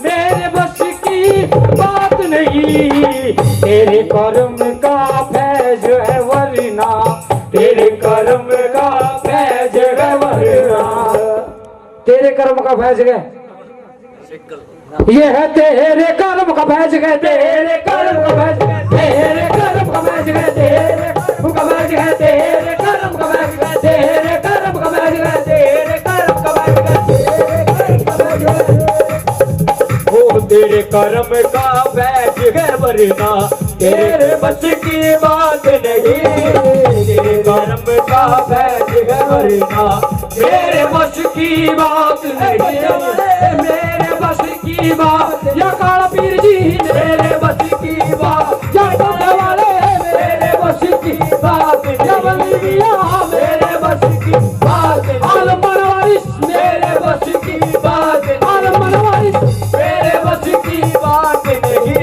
मेरे बस की बात नहीं। तेरे कर्म का फैज है वरना, तेरे कर्म का फैज है वरना। तेरे कर्म का फैज है, ये है तेरे कर्म का फैज है। तेरे कर्म का फैज है, तेरे कर्म का फैज है, तेरे कर्म का फैज है, तेरे कर्म का फैज है, तेरे कर्म का फैज है, तेरे कर्म का फैज है, तेरे कर्म का फैज है। ओ तेरे कर्म का फैज है वरना, तेरे बस की बात नहीं। तेरे कर्म का फैज है वरना, मेरे बस की बात नहीं। मेरे बस की बात, या काला पीर जी मेरे बस की बात, या टोटे वाले मेरे बस की बात, या बलिया मेरे बस की बात, आलमन वारिस मेरे बस की बात, आलमन वारिस मेरे बस की बात नहीं।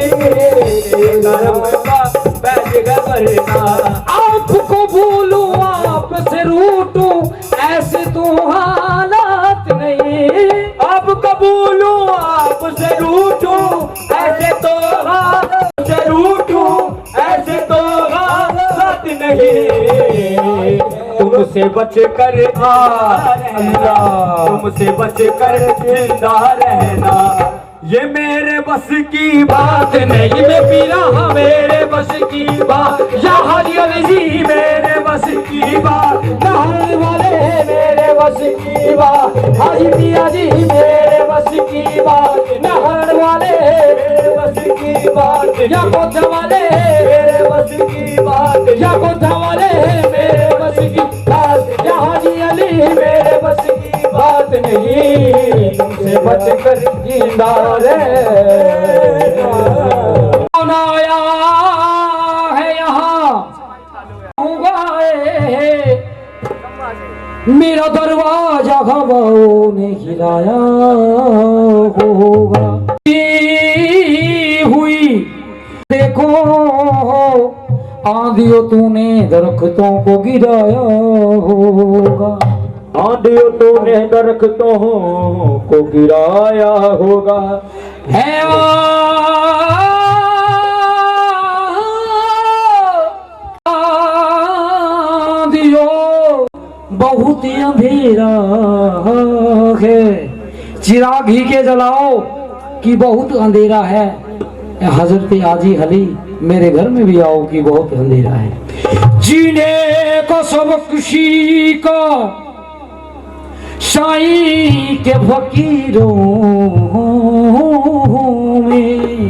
कर्म का फैज है वरना, आपको भूलूं आपसे रूठूं ऐसे तो हालात नहीं। अब कबूलूं आपसे रूठूं ऐसे तो आपसे रूठूं ऐसे तो हालात नहीं। तुमसे बच कर अल्लाह, तुमसे बच कर जिंदा रहना, ये मेरे बस की बात नहीं। मैं पीरा मेरे बस की बात, या हाजी अली जी मेरे बस की बात, नहाने वाले मेरे बस की बात, हाजी पिया जी मेरे बस की बात, नहाने वाले मेरे बस की बात, या कोठा वाले मेरे बस की बात, या कोठा वाले मेरे बस की बात, या हाजी अली मेरे बस की बात नहीं। तुमसे बच कर जिंदा आया है यहाँ उगाए, मेरा दरवाजा हवाओं ने हिलाया होगा। हुई देखो आंधियों तूने दरख्तों को गिराया होगा, आंधियों तूने दरख्तों को गिराया होगा। है आंधियों बहुत अंधेरा है, चिराग ही के जलाओ कि बहुत अंधेरा है। हजरत आजी अली मेरे घर में भी आओ कि बहुत अंधेरा है। जीने को सबक सीखो साईं के फकीरों में।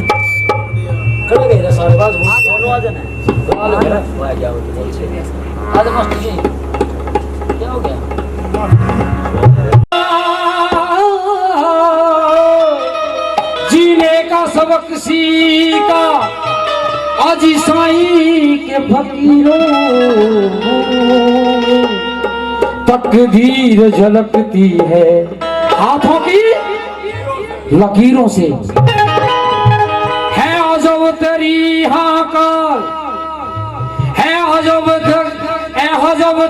खड़ा गए सारे बात दोनों आ जाना दोनों मेरा क्या होता आज मस्त जी क्या हो गया। जीने का सबक सीखा आज साईं के फकीरों, तकदीर झलकती है हाथों की लकीरों से। है अजब तेरी हाकार, है अजब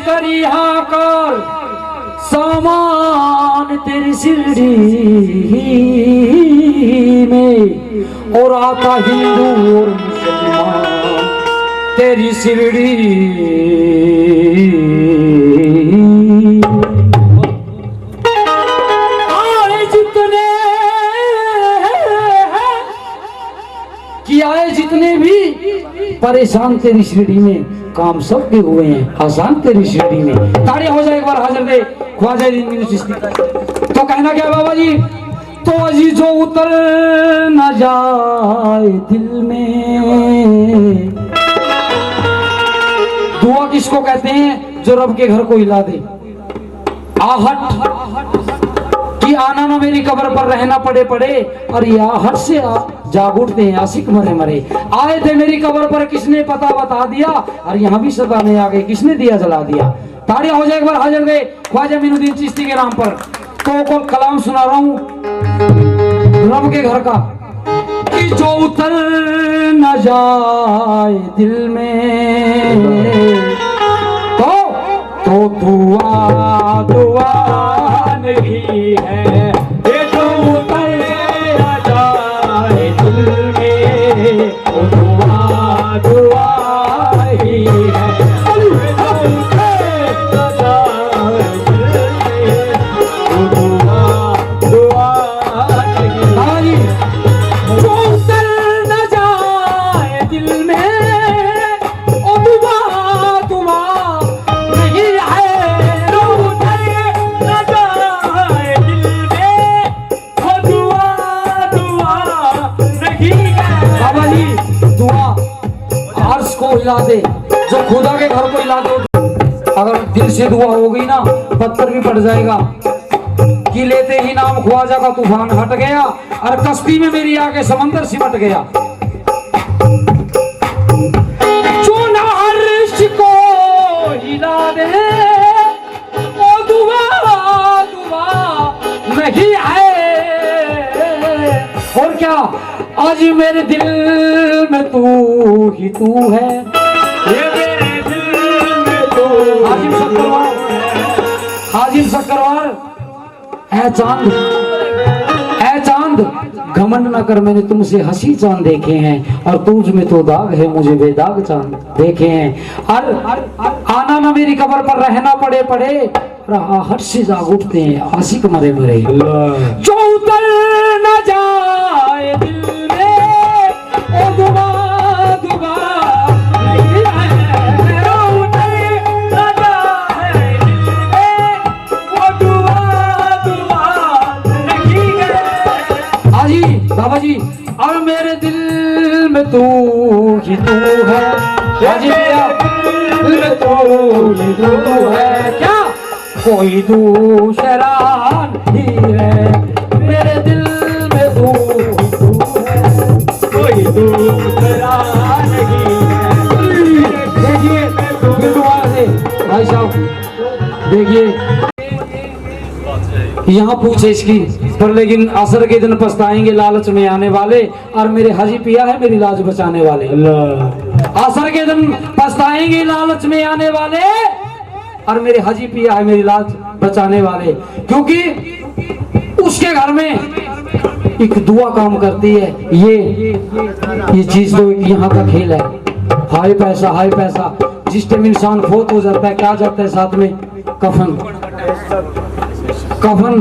तेरी हाकार, सामान तेरी शिरडी में और आता हिंदू और मुसलमान तेरी शिरडी। आए जितने कि आए जितने भी परेशान तेरी शिरडी में, काम सबके हुए हैं आसान तेरी शिरडी में। ताड़ियां हो जाए एक बार हाजिर दे ख्वाजा दीन चिश्ती। तो कहना क्या बाबा जी, तो अजीज जो उतर न जाए दिल में। दुआ किसको कहते हैं? जो रब के घर को हिला दे। आहट कि आना ना मेरी कब्र पर रहना पड़े पड़े, और ये आहट से जाग उठते हैं आशिक मरे मरे। आए थे मेरी कब्र पर किसने पता बता दिया, और यहाँ भी सताने आ गए किसने दिया जला दिया। ताड़ियां हो जाए एक बार हाजिर दे ख्वाजा मोइनुद्दीन चिश्ती के नाम पर। तो कलाम सुना रहा हूँ रब के घर का, कि जो उतर न जाए दिल में तो दुआ दुआ नहीं है, ये जो उतर न जाए दिल में तो दुआ दुआ ही है। हिला दे, जो खुदा के घर को हिला दो। अगर दिल से दुआ हो गई ना, पत्थर भी पड़ जाएगा। कि लेते ही नाम ख्वाजा का तूफान हट गया, और कश्ती में मेरी आके समंदर सिमट गया। जो ना अर्श को हिला दे, ओ दुआ दुआ नहीं है। और क्या आज मेरे दिल में तू ही तू है, ये मेरे दिल में तू। हाजिम शक्करवार, हाजिम शक्करवार, ऐ चांद घमंड न कर, मैंने तुमसे हंसी चांद देखे हैं, और तुझ में तो दाग है मुझे बेदाग चांद देखे हैं। और आना ना मेरी कब्र पर रहना पड़े पड़े, आहट से जाग उठते हैं आशिक मरे मरे। जो उतर न जाए दिल में, ओ दुआ दुआ नहीं है। उतर न जाए दिल में, ओ दुआ दुआ नहीं है। हाजी बाबा जी, और मेरे दिल में तू ही तू है। हाजी भैया, दिल में तू ही तू है। क्या कोई दूसरा नहीं है, मेरे दिल में तू है, कोई दूसरा नहीं है। देखिए दोबारा से भाई साहब, देखिए यहाँ पूछे इसकी पर, लेकिन असर के दिन पछताएंगे लालच में आने वाले, और मेरे हाजी पिया है मेरी लाज बचाने वाले। असर के दिन पछताएंगे लालच में आने वाले, और मेरे हाजी पिया है मेरी लाज बचाने वाले। क्योंकि उसके घर में एक दुआ काम करती है। ये चीज तो यहाँ का खेल है। हाय पैसा, हाय पैसा। जिस टाइम इंसान फोत हो जाता है, क्या जाता है साथ में? कफन। कफन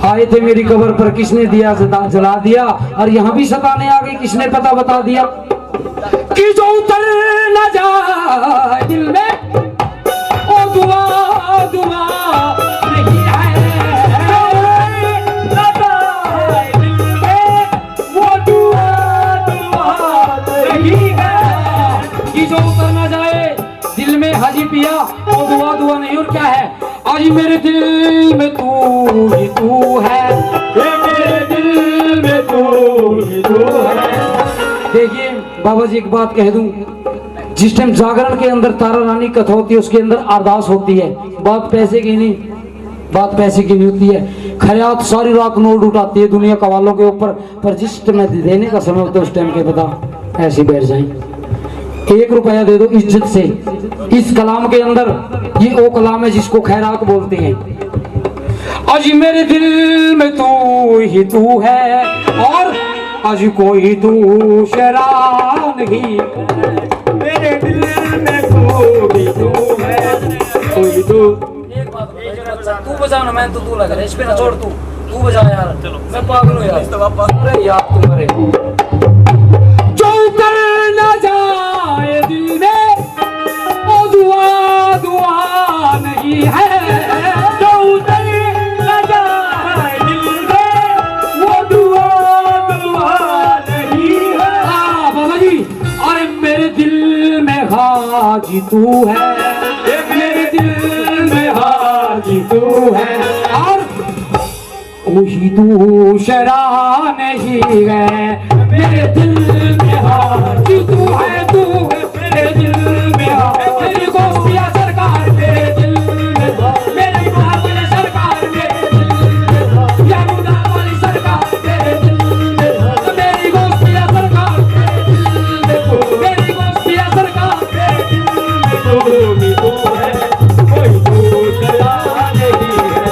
आए थे मेरी कब्र पर किसने दिया जला दिया, और यहाँ भी सताने आ गए किसने पता बता दिया। कि जो उतर न जाए दिल में, ओ दुआ दुआ नहीं है। दिल में वो दुआ दुआ नहीं है। कि जो उतर न जाए दिल में हाजी पिया, वो दुआ दुआ नहीं। और क्या है? आज मेरे दिल में तू ही तू है, मेरे दिल में तू ही तू है। देखिए बाबा जी एक बात कह दूं, जिस टाइम जागरण के अंदर तारा रानी कथा होती है, उसके अंदर अरदास होती है। बात पैसे की नहीं, बात पैसे की नहीं होती है। खैरात सारी रात नोट उठाती है दुनिया का वालों के ऊपर, पर जिस टाइम देने का समय होता है उस टाइम के पता ऐसे बैठ जाए। 1 रुपया दे दो इज्जत से। इस कलाम के अंदर ये वो कलाम है जिसको खैरात बोलते हैं। आज मेरे दिल में तू ही तू है और आज कोई दूसरा नहीं। मेरे दिल में तू भी तू है, कोई तू। एक बात तू बजा ना, मैं तो तू लग रहा है इस पे ना छोड़, तू बजा यार। चलो मैं पागल हूँ यार। अरे यार तुम्हारे जो उतर न जाए दिल में वो दुआ दुआ नहीं है। जो उतर न जाए दिल में वो दुआ दुआ नहीं है। हाँ बाबा जी। अरे मेरे दिल में हाजी तू है, मेरे दिल में हाजी तू है और कोई दूसरा नहीं है। मेरे दिल में हाजी तू है, तू है मेरे दिल में हाजी। मेरी गोपिया सरकार मेरे दिल में, मेरी वाली सरकार मेरे दिल में, या मुदा वाली सरकार मेरे दिल में, मेरी गोपिया सरकार मेरे दिल में, मेरी गोपिया सरकार मेरे दिल में। तू भी तू है, कोई दूसरा नहीं है।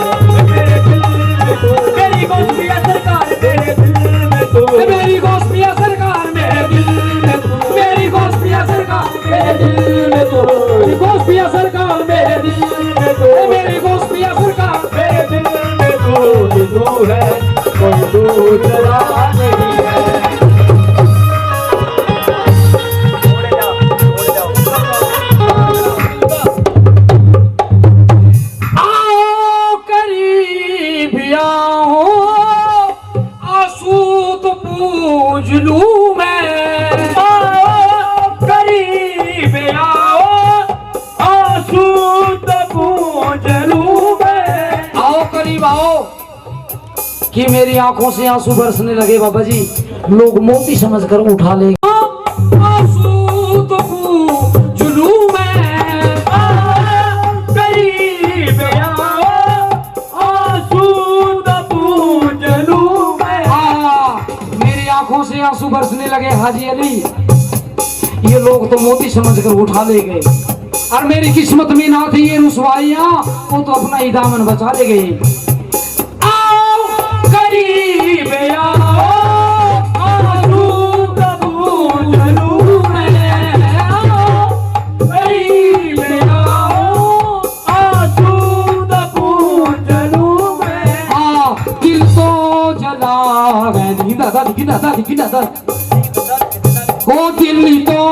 मेरे दिल में तू, मेरी गोपिया सरकार तेरे दिल में तू, मेरी गोपिया सरकार मेरे दिल में, मेरी गोपिया सरकार मेरे दिल में तू, मेरी गोपिया सरकार मेरे दिल में तू, मेरी गोपिया सरकार मेरे दिल में तू भी तू है, कोई दूसरा नहीं है। आओ करीब आओ आंसू तो पूज लूं मैं। आओ करीब आओ, आंसू तो पूछ लूं मैं। आओ करीब आओ कि मेरी आंखों से आंसू बरसने लगे बाबा जी। लोग मोती समझकर उठा ले। आंसू तो पूज लूं मैं। करीब आओ, आंसू तो पूछ लूं मैं। मेरी आंखों से आंसू बरसने लगे हाजी अली। ये लोग तो मोती समझकर उठा ले गए और मेरी किस्मत में ना थी ये रुसवाइयां, वो तो अपना ही दामन बचा ले गए। आओ करीब आओ आंसू तो पूज लूं मैं। आओ करीब आओ आंसू तो पूछ लूं मैं। दिल तो जला है दादा ओ दिल तो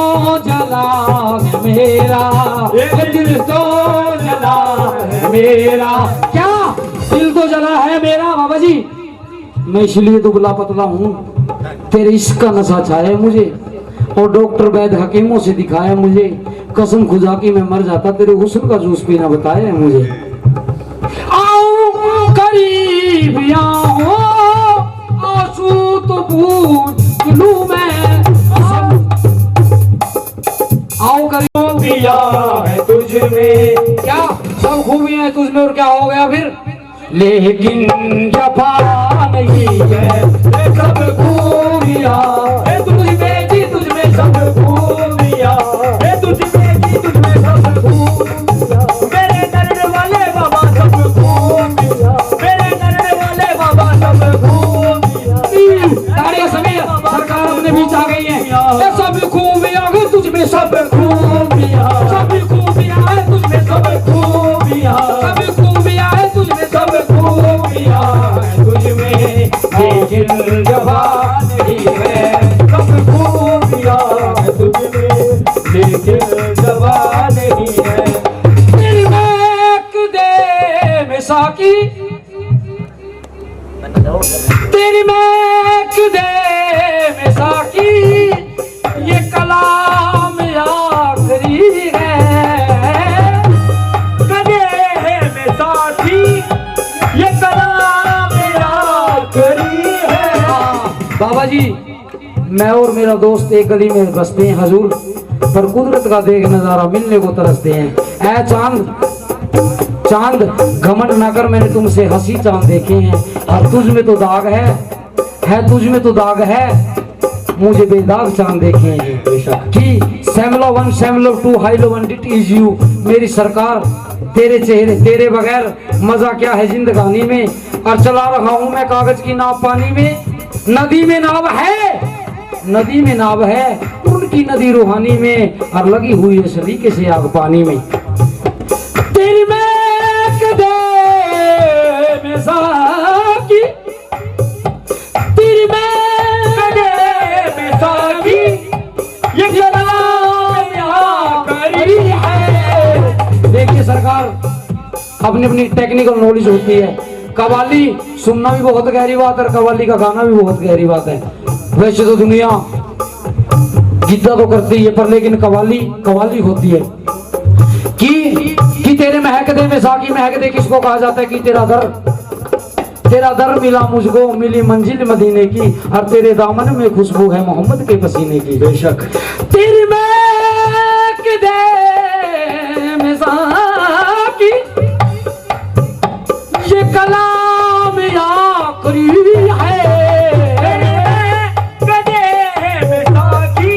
जला है मेरा, दिल तो जला है मेरा। क्या दिल तो जला है मेरा बाबा जी? मैं इसलिए दुबला पतला हूँ, तेरे इश्क का नशा छाया मुझे और डॉक्टर वैद्य हकीमों से दिखाया मुझे। कसम खुदा की मैं मर जाता तेरे हुस्न का जूस पीना बताया है मुझे। आओ करीब आओ आंसू तो पूछ लूं मैं। आओ करीब दिया है तुझ में, क्या सब खूबियां है तुझमें और क्या हो गया फिर? लेकिन जफा नहीं है सब खूबियां तुझ में जी तुझ में सब खूबियां, तुझ में जी तुझ में सब खूबियां। मेरे दर्द वाले बाबा सब खूबियां, मेरे दर्द वाले बाबा सब खूबियां। ताड़ियां सभी सरकार अपने बीच आ गई है। ये सब खूबियां है तुझ में सब खूबियां, सब खूबियां है तुझ में सब खूबियां, सब खूबियां है तुझ में सब खूबियां तुझ में लेकिन जफा नहीं है सब खूबियां, तुझ में लेकिन जफा नहीं है। तेरी महक दे में साकी, तेरी महक दे में साकी, ये कलाम आखिरी है। कदे में साथी ये कलाम आखिरी है। बाबा जी मैं और मेरा दोस्त एक गली में बसते हैं हजूर, पर कुदरत का देख नजारा मिलने को तरसते हैं। ऐ चांद चांद घमंड ना कर, मैंने तुमसे हंसी चांद देखे हैं और तुझ में तो दाग है तुझ में तो दाग है, मुझे बेदाग चांद देखे हैं बेशक। जी सेमलो 1 सेमलो 2 हाईलो 1 इट इज यू। मेरी सरकार तेरे चेहरे तेरे बगैर मजा क्या है जिंदगानी में। और चला रहा हूं मैं कागज की नाव पानी में। नदी में नाव है, नदी में नाव है उनकी नदी रूहानी में। और लगी हुई है सलीके से आग पानी में। तेरी महक दे में साकी, तेरी महक दे में साकी, ये कलाम यहाँ करी है। देखिए सरकार, अपनी अपनी टेक्निकल नॉलेज होती है। कव्वाली सुनना भी बहुत गहरी बात है, कव्वाली का गाना भी बहुत गहरी बात है। वैसे तो दुनिया गिद्दा तो करती है, पर लेकिन कव्वाली कव्वाली होती है। कि तेरे महक दे में साकी, महक दे किसको कहा जाता है? कि तेरा दर मिला मुझको, मिली मंजिल मदीने की। और तेरे दामन में खुशबू है मोहम्मद के पसीने की। बेशक तेरी महक दे में साकी, ये कलाम आखिरी है। गदे में साकी,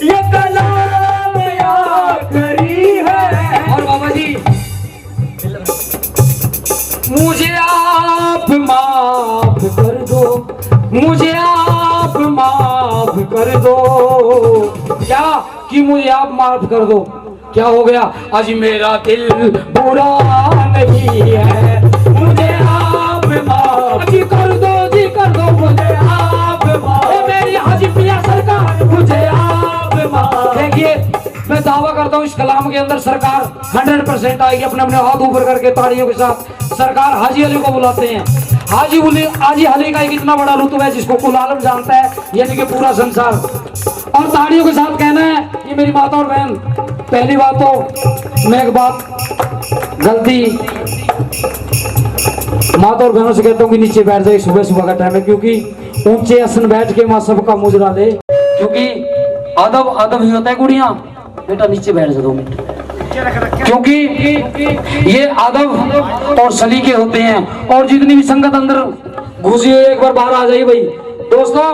ये कलाम आखिरी है। और बाबा जी मुझे आप माफ कर दो, मुझे आप माफ कर दो। क्या कि मुझे आप माफ कर दो? क्या हो गया? आज मेरा दिल बुरा नहीं है, मुझे आप माफ जी कर दो, जी कर दो, मुझे आप माफ। मेरी हाजी पिया सरकार, मुझे आप माफ। देखिए मैं दावा करता हूँ इस कलाम के अंदर सरकार 100% आएगी। अपने अपने हाथ ऊपर करके तालियों के साथ सरकार हाजी अली को बुलाते हैं। हाजी अली का एक इतना बड़ा रुतबा है जिसको कुल आलम जानता है, यानी कि पूरा संसार। और तालियों के साथ कहना है ये मेरी माता और बहन। पहली बात तो मैं एक बात गलती माता और बहनों से कहता हूँ कि नीचे बैठ जाए, सुबह सुबह का टाइम है, क्योंकि ऊंचे आसन बैठ के माँ सबका मुजरा ले। क्योंकि अदब अदब ही होता है गुड़िया, बेटा नीचे बैठ जा 2 मिनट, क्योंकि ये अदब और सलीके होते हैं। और जितनी भी संगत अंदर घुसी हुई एक बार बाहर आ जाइए भाई दोस्तों।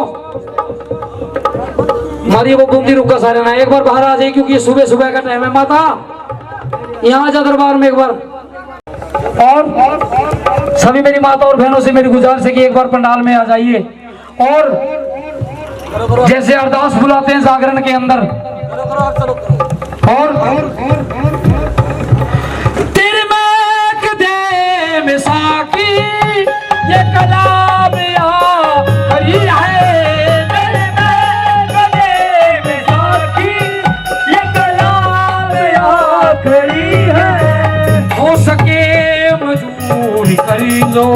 मारिए वो बूंदी रुका सारे ना, एक बार बाहर आ जाइए क्योंकि ये सुबह सुबह का टाइम है। माता यहाँ जा दरबार में एक बार। और सभी मेरी माता और बहनों से मेरी गुजारिश है कि एक बार पंडाल में आ जाइए। और जैसे अरदास बुलाते हैं जागरण के अंदर, और तेरे महक दे में साकी, ये कलाम आखिरी है। तेरे महक दे में साकी, ये कलाम आखिरी है। हो सके मजबूर कर लो,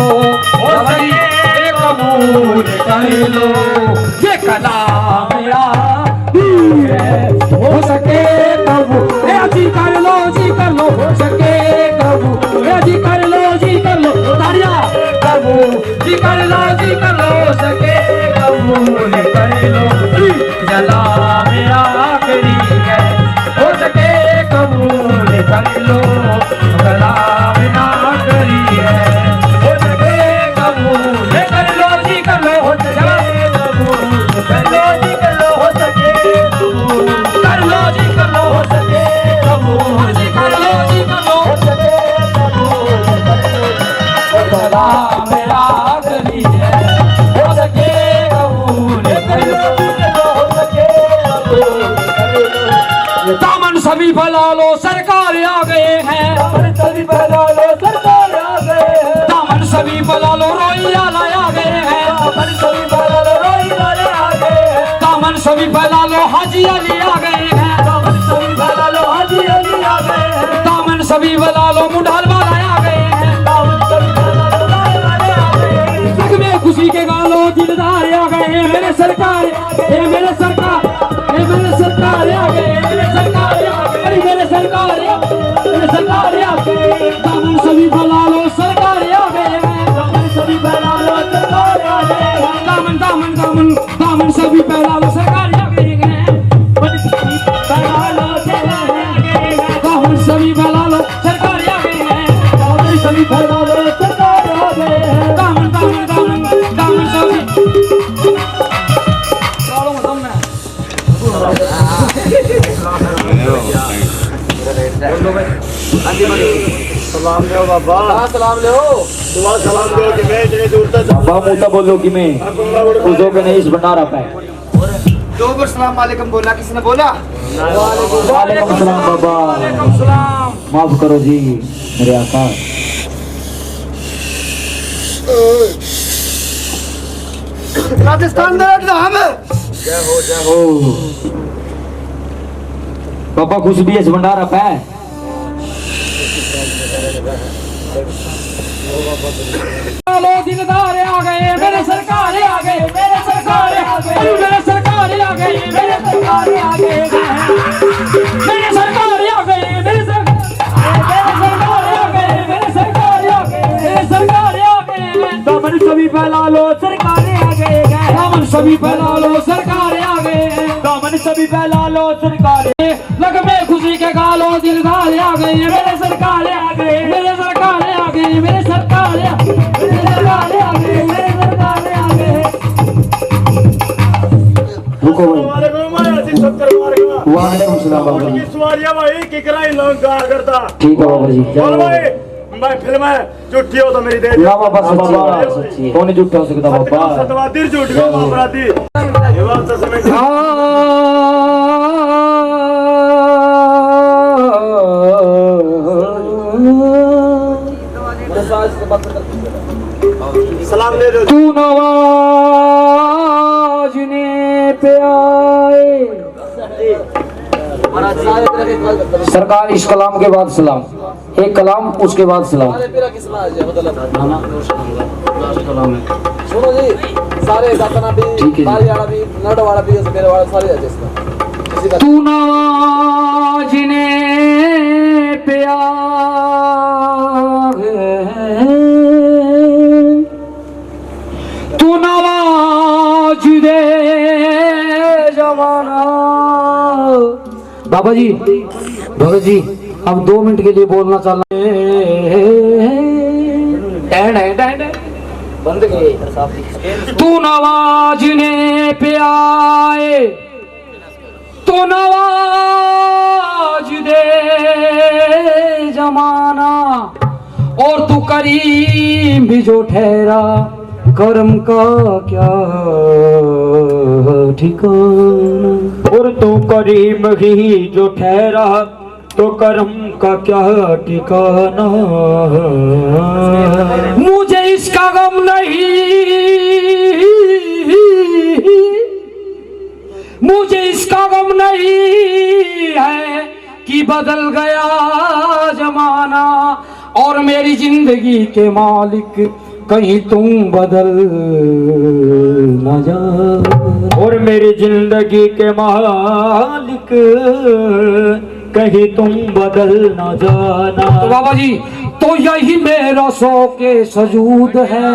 हो सके कबूल कर लो, ये कलाम हो सके कबू जी कर लो, जी कर लो, हो सके कबू जी कर लो, जी कर लो, तारिया कबू जी कर लो, जी कर लो, हो सके कबूल कर लो, जला मेरा आखिरी है। हो सके कबूल कर लो, जला मेरा आखिरी है। हो सके कबूल कर लो, जी कर लो, हो सके कबूल कर लो, जी कर लो, हो सके कर लो, जी कर लो, हो सके कबूल जी कर लो, जी कर लो, हो सके कबूल कर लो, मेरा आखिरी है। हो सके कबूल कर लो, हो सके कबूल कर लो। दामन सभी फैला लो, सरकार आ गए हैं। दामन सभी फैला लो, सरकार आ गए हैं। दामन सभी फैला लो, रोइया आ गए हैं। दामन सभी फैला लो, रोइया आ गए हैं। दामन सभी फैला लो, हाजी अली आ गए हैं। दामन सभी फैला लो, हाजी अली आ गए हैं। दामन सभी फैला लो, मुंडाल वाला आ गए हैं। दामन सभी फैला लो, मुंडाल वाले आ गए हैं। जग में खुशी के गालो दिलदार आ गए हैं। मेरे सरकार, ये मेरे सरकार, ये मेरे सरकार आ गए हैं। मेरे सरकार आ गए, मेरे सरकार मेरे सरकार आ गए। दामन सभी फैला लो, सरकार आ गए हैं। दामन सभी फैला लो, सरकार आ गए हैं। दामन दामन दामन दामन सभी फैला लो, सरकार आ गए हैं। फैला लो, दामन सभी फैला लो, सरकार आ गए हैं। दामन सभी फैला लो, सरकार आ गए हैं। दामन दामन दामन दामन सभी सलाम दो बाबा हाँ सलाम ले हो दुआ सलाम दो कि मैं इतनी दूर तक बाबा मुझे बोलो कि मैं खुदों के नहीं इस भंडारा पे दो बार सलाम वालेकुम बोला, किसी ने बोला? वालेकुम सलाम बाबा, माफ करो जी मेरे आका। राजस्थान में हम ओ बाबा खुश भी इस भंडारा पे लो दिलदार आ गए मेरे सरकार आ गए, मेरे सरकार आ गए, मेरे सरकार आ गए, मेरे सरकार आ गए, मेरे सरकार आ गए, मेरे सरकार आ गए, मेरे सरकार आ गए, मेरे सरकार आ गए। दामन सभी फैला लो सरकार आ गए, दामन सभी फैला लो सरकार आ गए, दामन सभी फैला लो सरकार। लग में खुशी के गालो दिलदार आ गए, मेरे सरकार आ गए, मेरे सरकार आ गए, मेरे सरकार आ गए, मेरे सरकार आ गए, मेरे सरकार आ गए। रुको भाई। वालेकुम ऐसी सत्तर मार का वालेकुम सलाम बाबा जी। की सवारियां भाई की कराई लोग का करता ठीक है बाबा जी। बोल भाई मैं फिल्म है झूठी हो तो मेरी दे ना बाबा सच्ची है, कौन झूठा हो सकता बाबा। सतवादी झूठ का अपराधी ये बात तो समझ सलाम ले दो तू नवाजने पे आए। महाराज सारे तरह के सरकार इस कलाम के बाद सलाम, एक कलाम उसके बाद सलाम। सारे पीरा की सलाह है मतलब सुनो जी सारे गातना भी ठीक है जी। बारी वाला भी नड वाला भी मेरे वाला सारे है जिसका किसी का तू नवाजने पे आए, तू नवाज दे जवाना। बाबा जी भगत जी अब 2 मिनट के लिए बोलना चलना बंद गए तू नवाजने पे आए, तू नवाज दे जमाना, और तू करीम भी जो ठहरा, करम का क्या ठिकाना। और तू करीम ही जो ठहरा, तो करम का क्या ठिकाना। मुझे इसका गम नहीं, मुझे इसका गम नहीं है कि बदल गया जमाना, और मेरी जिंदगी के मालिक कहीं तुम बदल न जा। और मेरी जिंदगी के मालिक कहीं तुम बदल न जाना। तो बाबा जी तो यही मेरा शौक़े सजूद है,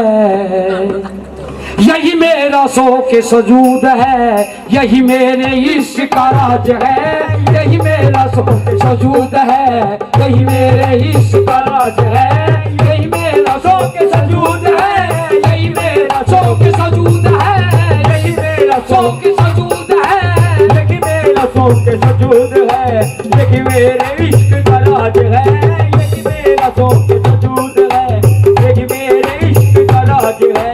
यही मेरा शौक़े सजूद है, यही मेरे इश्क का राज है, यही मेरा शौक़े सजूद है, यही मेरे इश्क का राज है, यही मेरा शौक़े सजूद है, यही मेरा शौक़े सजूद है, यही मेरा शौक़े सजूद है, यही मेरा शौक़े सजूद है, यही मेरे इश्क का राज है, यही मेरा शौक़े सजूद है, यही मेरे इश्क का राज है,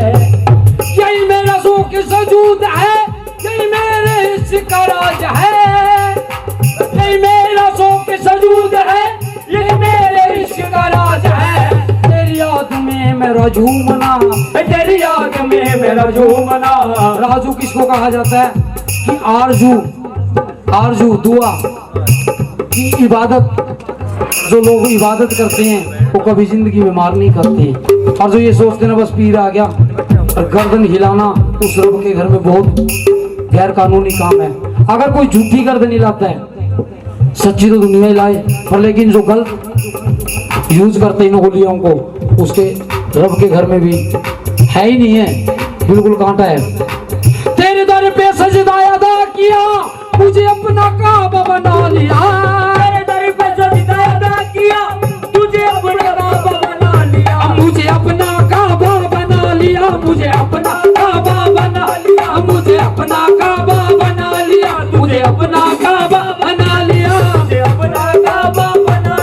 यही मेरा शौक़े सजूद है, यही मेरे इश्क का राज है, यही मेरा शौक़े सजूद है, यही मेरे इश्क का राज है। तेरी याद में मेरा झूमना, तेरी याद में मेरा झूमना। राजू किसको कहा जाता है कि आरजू, आरजू दुआ की इबादत। जो लोग इबादत करते हैं वो कभी जिंदगी में मार नहीं करते हैं, और जो ये सोचते हैं बस पीर आ गया, और गर्दन हिलाना उस रब के घर में बहुत गैर कानूनी काम है। अगर कोई झूठी गर्दन हिलाता है, सच्ची तो दुनिया ही लाए, पर लेकिन जो गलत यूज करते हैं इन गोलियों को, उसके रब के घर में भी है ही नहीं है, बिल्कुल कांटा है। तेरे दर पे सजदा अदा किया, मुझे अपना काबा बना लिया, तेरे दर पे सजदा अदा किया, तुझे अपना काबा बना लिया, मुझे अपना काबा बना लिया, मुझे अपना काबा बना लिया, मुझे अपना काबा बना लिया, तुझे अपना काबा बना लिया, मुझे अपना काबा बना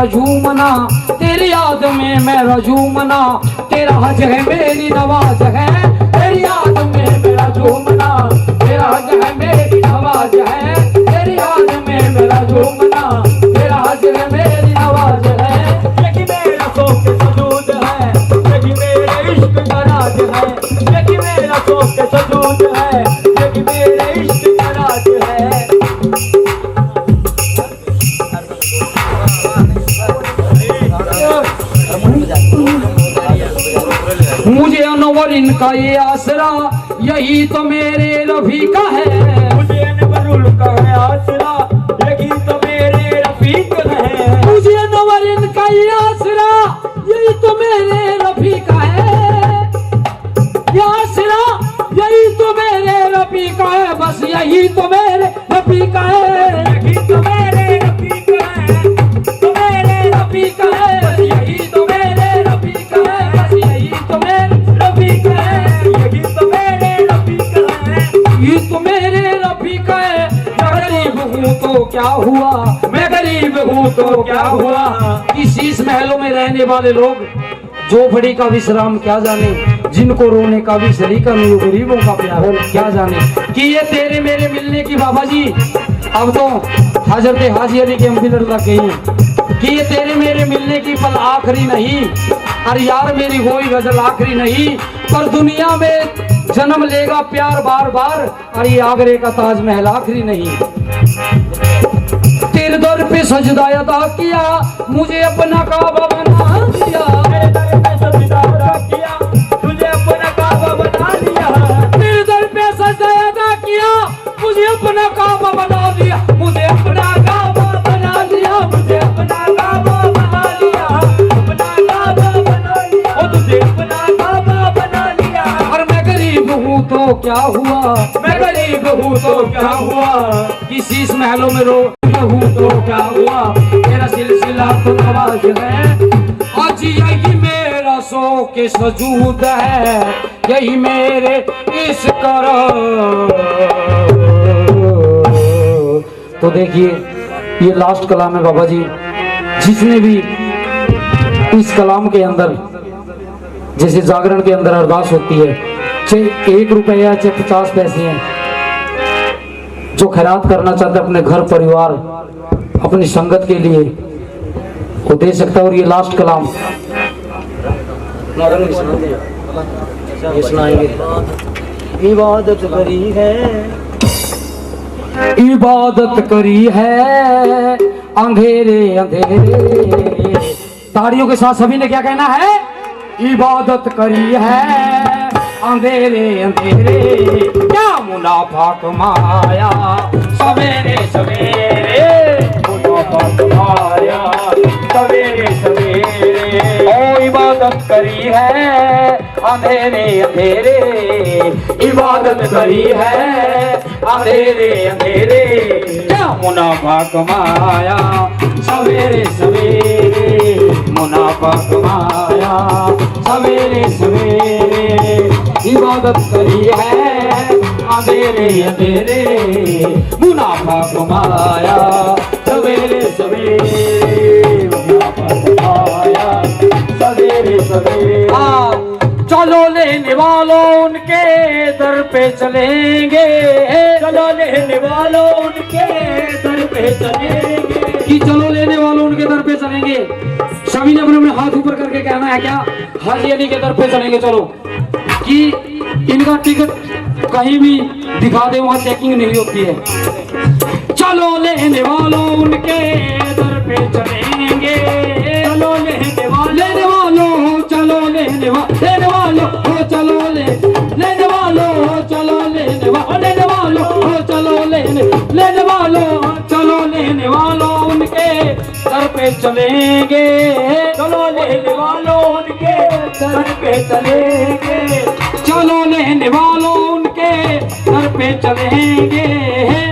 रजूमना, तेरी याद में मैं रजूमना, तेरा हज है मेरी नवाज है, तेरी याद में मेरा झूमना, तेरा हज है मेरी नवाज है, तेरी याद में मेरा झूमना, तेरा हज है मेरी नवाज है। यही मेरा शौक सजूद है, यही मेरे इश्क का राज है, यही मेरा शौक सजूद है, यही मेरे इश्क का राज है। मुझे अनवर इनका ये आसरा, यही तो मेरे रफी का है। मुझे अनवरुल का है आसरा, यही तो मेरे रफीक है। मुझे अनवर इनका ये आसरा, यही तो मेरे रफी का है। ये आसरा यही तो मेरे रफी का है, बस यही तो मेरे रफी का है, यही तो मेरे रफीक है, तो मेरे रफी का है, बस यही तो मेरे रफी का है, बस यही तो मेरे रफी का है, यही तो मेरे रफीक है। ये तो मेरे रफी का है। मैं गरीब हूँ तो क्या हुआ, मैं गरीब हूँ तो क्या हुआ, इस महलों में रहने वाले लोग झोपड़ी का विश्राम क्या जाने, जिनको रोने का भी सलीका नहीं, गरीबों का प्यार क्या जाने। कि ये तेरे मेरे मिलने की बाबा जी, अब तो हजरत हाजी अली के अम्बिलर लग गई हैं कि ये तेरे मेरे मिलने की पल आखिरी नहीं, अरे यार मेरी कोई गजल आखिरी नहीं, पर दुनिया में जन्म लेगा प्यार बार बार, और ये आगरे का ताजमहल आखिरी नहीं। तेरे दर पे सजदा अदा किया, मुझे अपना काबा बना दिया, तेरे दर पे सजदा अदा किया, तुझे अपना काबा बना लिया। तेरे दर पे सजदा अदा किया, मुझे अपना काबा बना दिया, मुझे अपना काबा बना दिया, मुझे अपना काबा बना लिया, अपना काबा बना लिया, ओ तुझे अपना काबा बना लिया। और मैं गरीब हूँ तो क्या हुआ, मैं गरीब हूँ तो क्या हुआ, किसी इस महलों में रो हूँ तो क्या हुआ, तेरा सिलसिला तो नवाज है। आज यही मेरा शौक सजूद है, यही मेरे इस तो देखिए ये लास्ट कलाम है बाबा जी। जिसने भी इस कलाम के अंदर, जैसे जागरण के अंदर अरदास होती है, चाहे 1 रुपया चाहे 50 पैसे हैं, जो खैरात करना चाहते अपने घर परिवार अपनी संगत के लिए वो दे सकता है। और ये लास्ट कलाम ये सुनाएंगे। इबादत करी है, इबादत करी है अंधेरे अंधेरे, ताड़ियों के साथ सभी ने क्या कहना है, इबादत करी है अंधेरे अंधेरे, क्या मुनाफा कमाया सवेरे सवेरे, मुनाफा कमाया सवेरे सवेरे, ओ इबादत करी है अंधेरे अंधेरे, इबादत करी है अंधेरे अंधेरे, क्या मुनाफा कमाया सवेरे सवेरे, मुनाफा कमाया सवेरे सवेरे, इबादत करी है अंधेरे अंधेरे, मुनाफा कमाया सवेरे सवेरे, मुनाफा कमाया सवेरे सवेरे। चलो लेने वालों उनके दर पे चलेंगे, चलो लेने वालों उनके दर पे चलेंगे, कि चलो लेने वालों उनके दर पे चलेंगे। सभी ने अपने में हाथ ऊपर करके कहना है क्या, हाजी अली के दर पे चलेंगे। चलो कि इनका टिकट कहीं भी दिखा दे, वहां चेकिंग नहीं होती है। चलो लेने वालों उनके दर पे चलेंगे, चलो लेने वालों चलो लेने वालों हो, चलो लेने वालों हो, चलो लेने वालों हो, चलो लेने वालों, चलो लेने वालों उनके दर पे चलेंगे, चलो लेने वालों उनके दर पे चलेंगे, चलो लेने वालों उनके दर पे चलेंगे,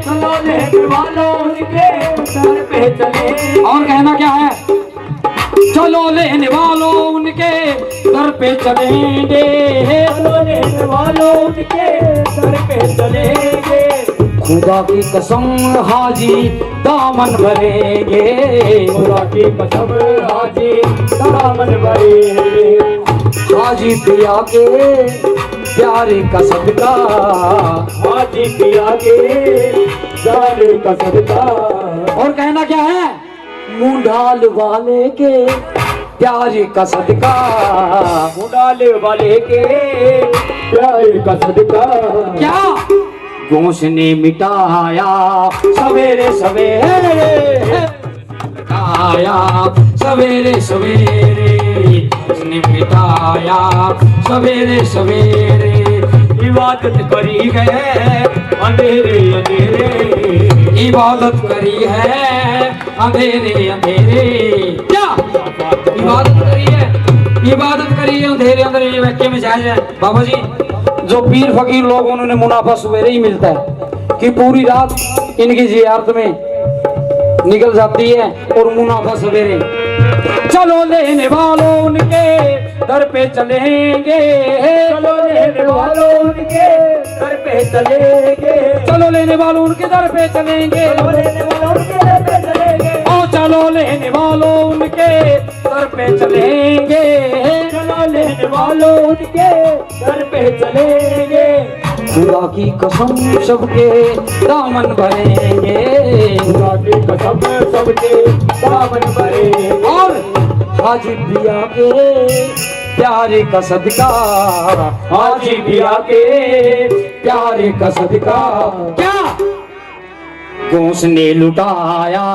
चलो लेने वालों उनके दर पे चलेंगे। और कहना क्या है, चलो लेने वालों उनके दर पे चलेंगे, चलो लेने वालों उनके दर पे चलेंगे, खुदा की कसम हाजी दामन भरेंगे, खुदा की कसम हाजी दामन भरेंगे। हाजी पिया के प्यारे का सदका, हाजी पिया के प्यारे का सदका। और कहना क्या है? मुंडाल वाले के प्यारे का सदका, मुंडाल वाले के प्यारे का सदका। क्या गोश ने मिटाया सवेरे सवेरे, मिटाया सवेरे सवेरे, उसने मिटाया सवेरे सवेरे। इबादत करी है अंधेरे अंधेरे, इबादत करी है अंधेरे अंधेरे। क्या इबादत करी है? इबादत करी है अंधेरे अंधेरे, ये वाक्य में जायज है बाबा जी। जो पीर फकीर लोग उन्होंने मुनाफा सवेरे ही मिलता है कि पूरी रात इनकी जियारत में निकल जाती है और मुनाफा सवेरे। चलो लेने वालों उनके दर पे चलेंगे, चलो लेने वालों उनके दर पे चलेंगे, चलो लेने वालों उनके दर पे चलेंगे, चलो लेने वालों उनके दर पे चलेंगे। ओ चलो लेने वालों उनके दर पे चलेंगे, चलो लेने वालों उनके दर पे चलेंगे। खुदा की कसम सबके दामन भरेंगे, खुदा की कसम सबके दामन भरेंगे। और हाजी पिया के प्यारे का सदका, हाजी पिया के प्यारे का सदका। क्या गोश ने लुटाया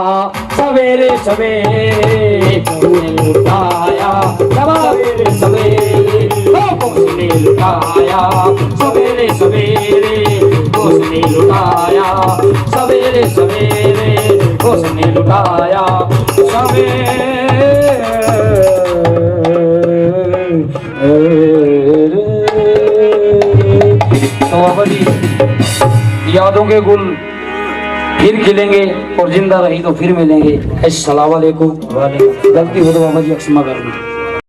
सवेरे सवेरे, लुटाया सवेरे सवेरे, गोश ने लुटाया सवेरे सवेरे, गोश ने लुटाया सवेरे सवेरे, गोश ने लुटाया सवेरे। यादों के गुल फिर खिलेंगे और जिंदा रही तो फिर मिलेंगे। अस्सलाम वालेकुम। गलती हो तो बाबा जी क्षमा कर दो।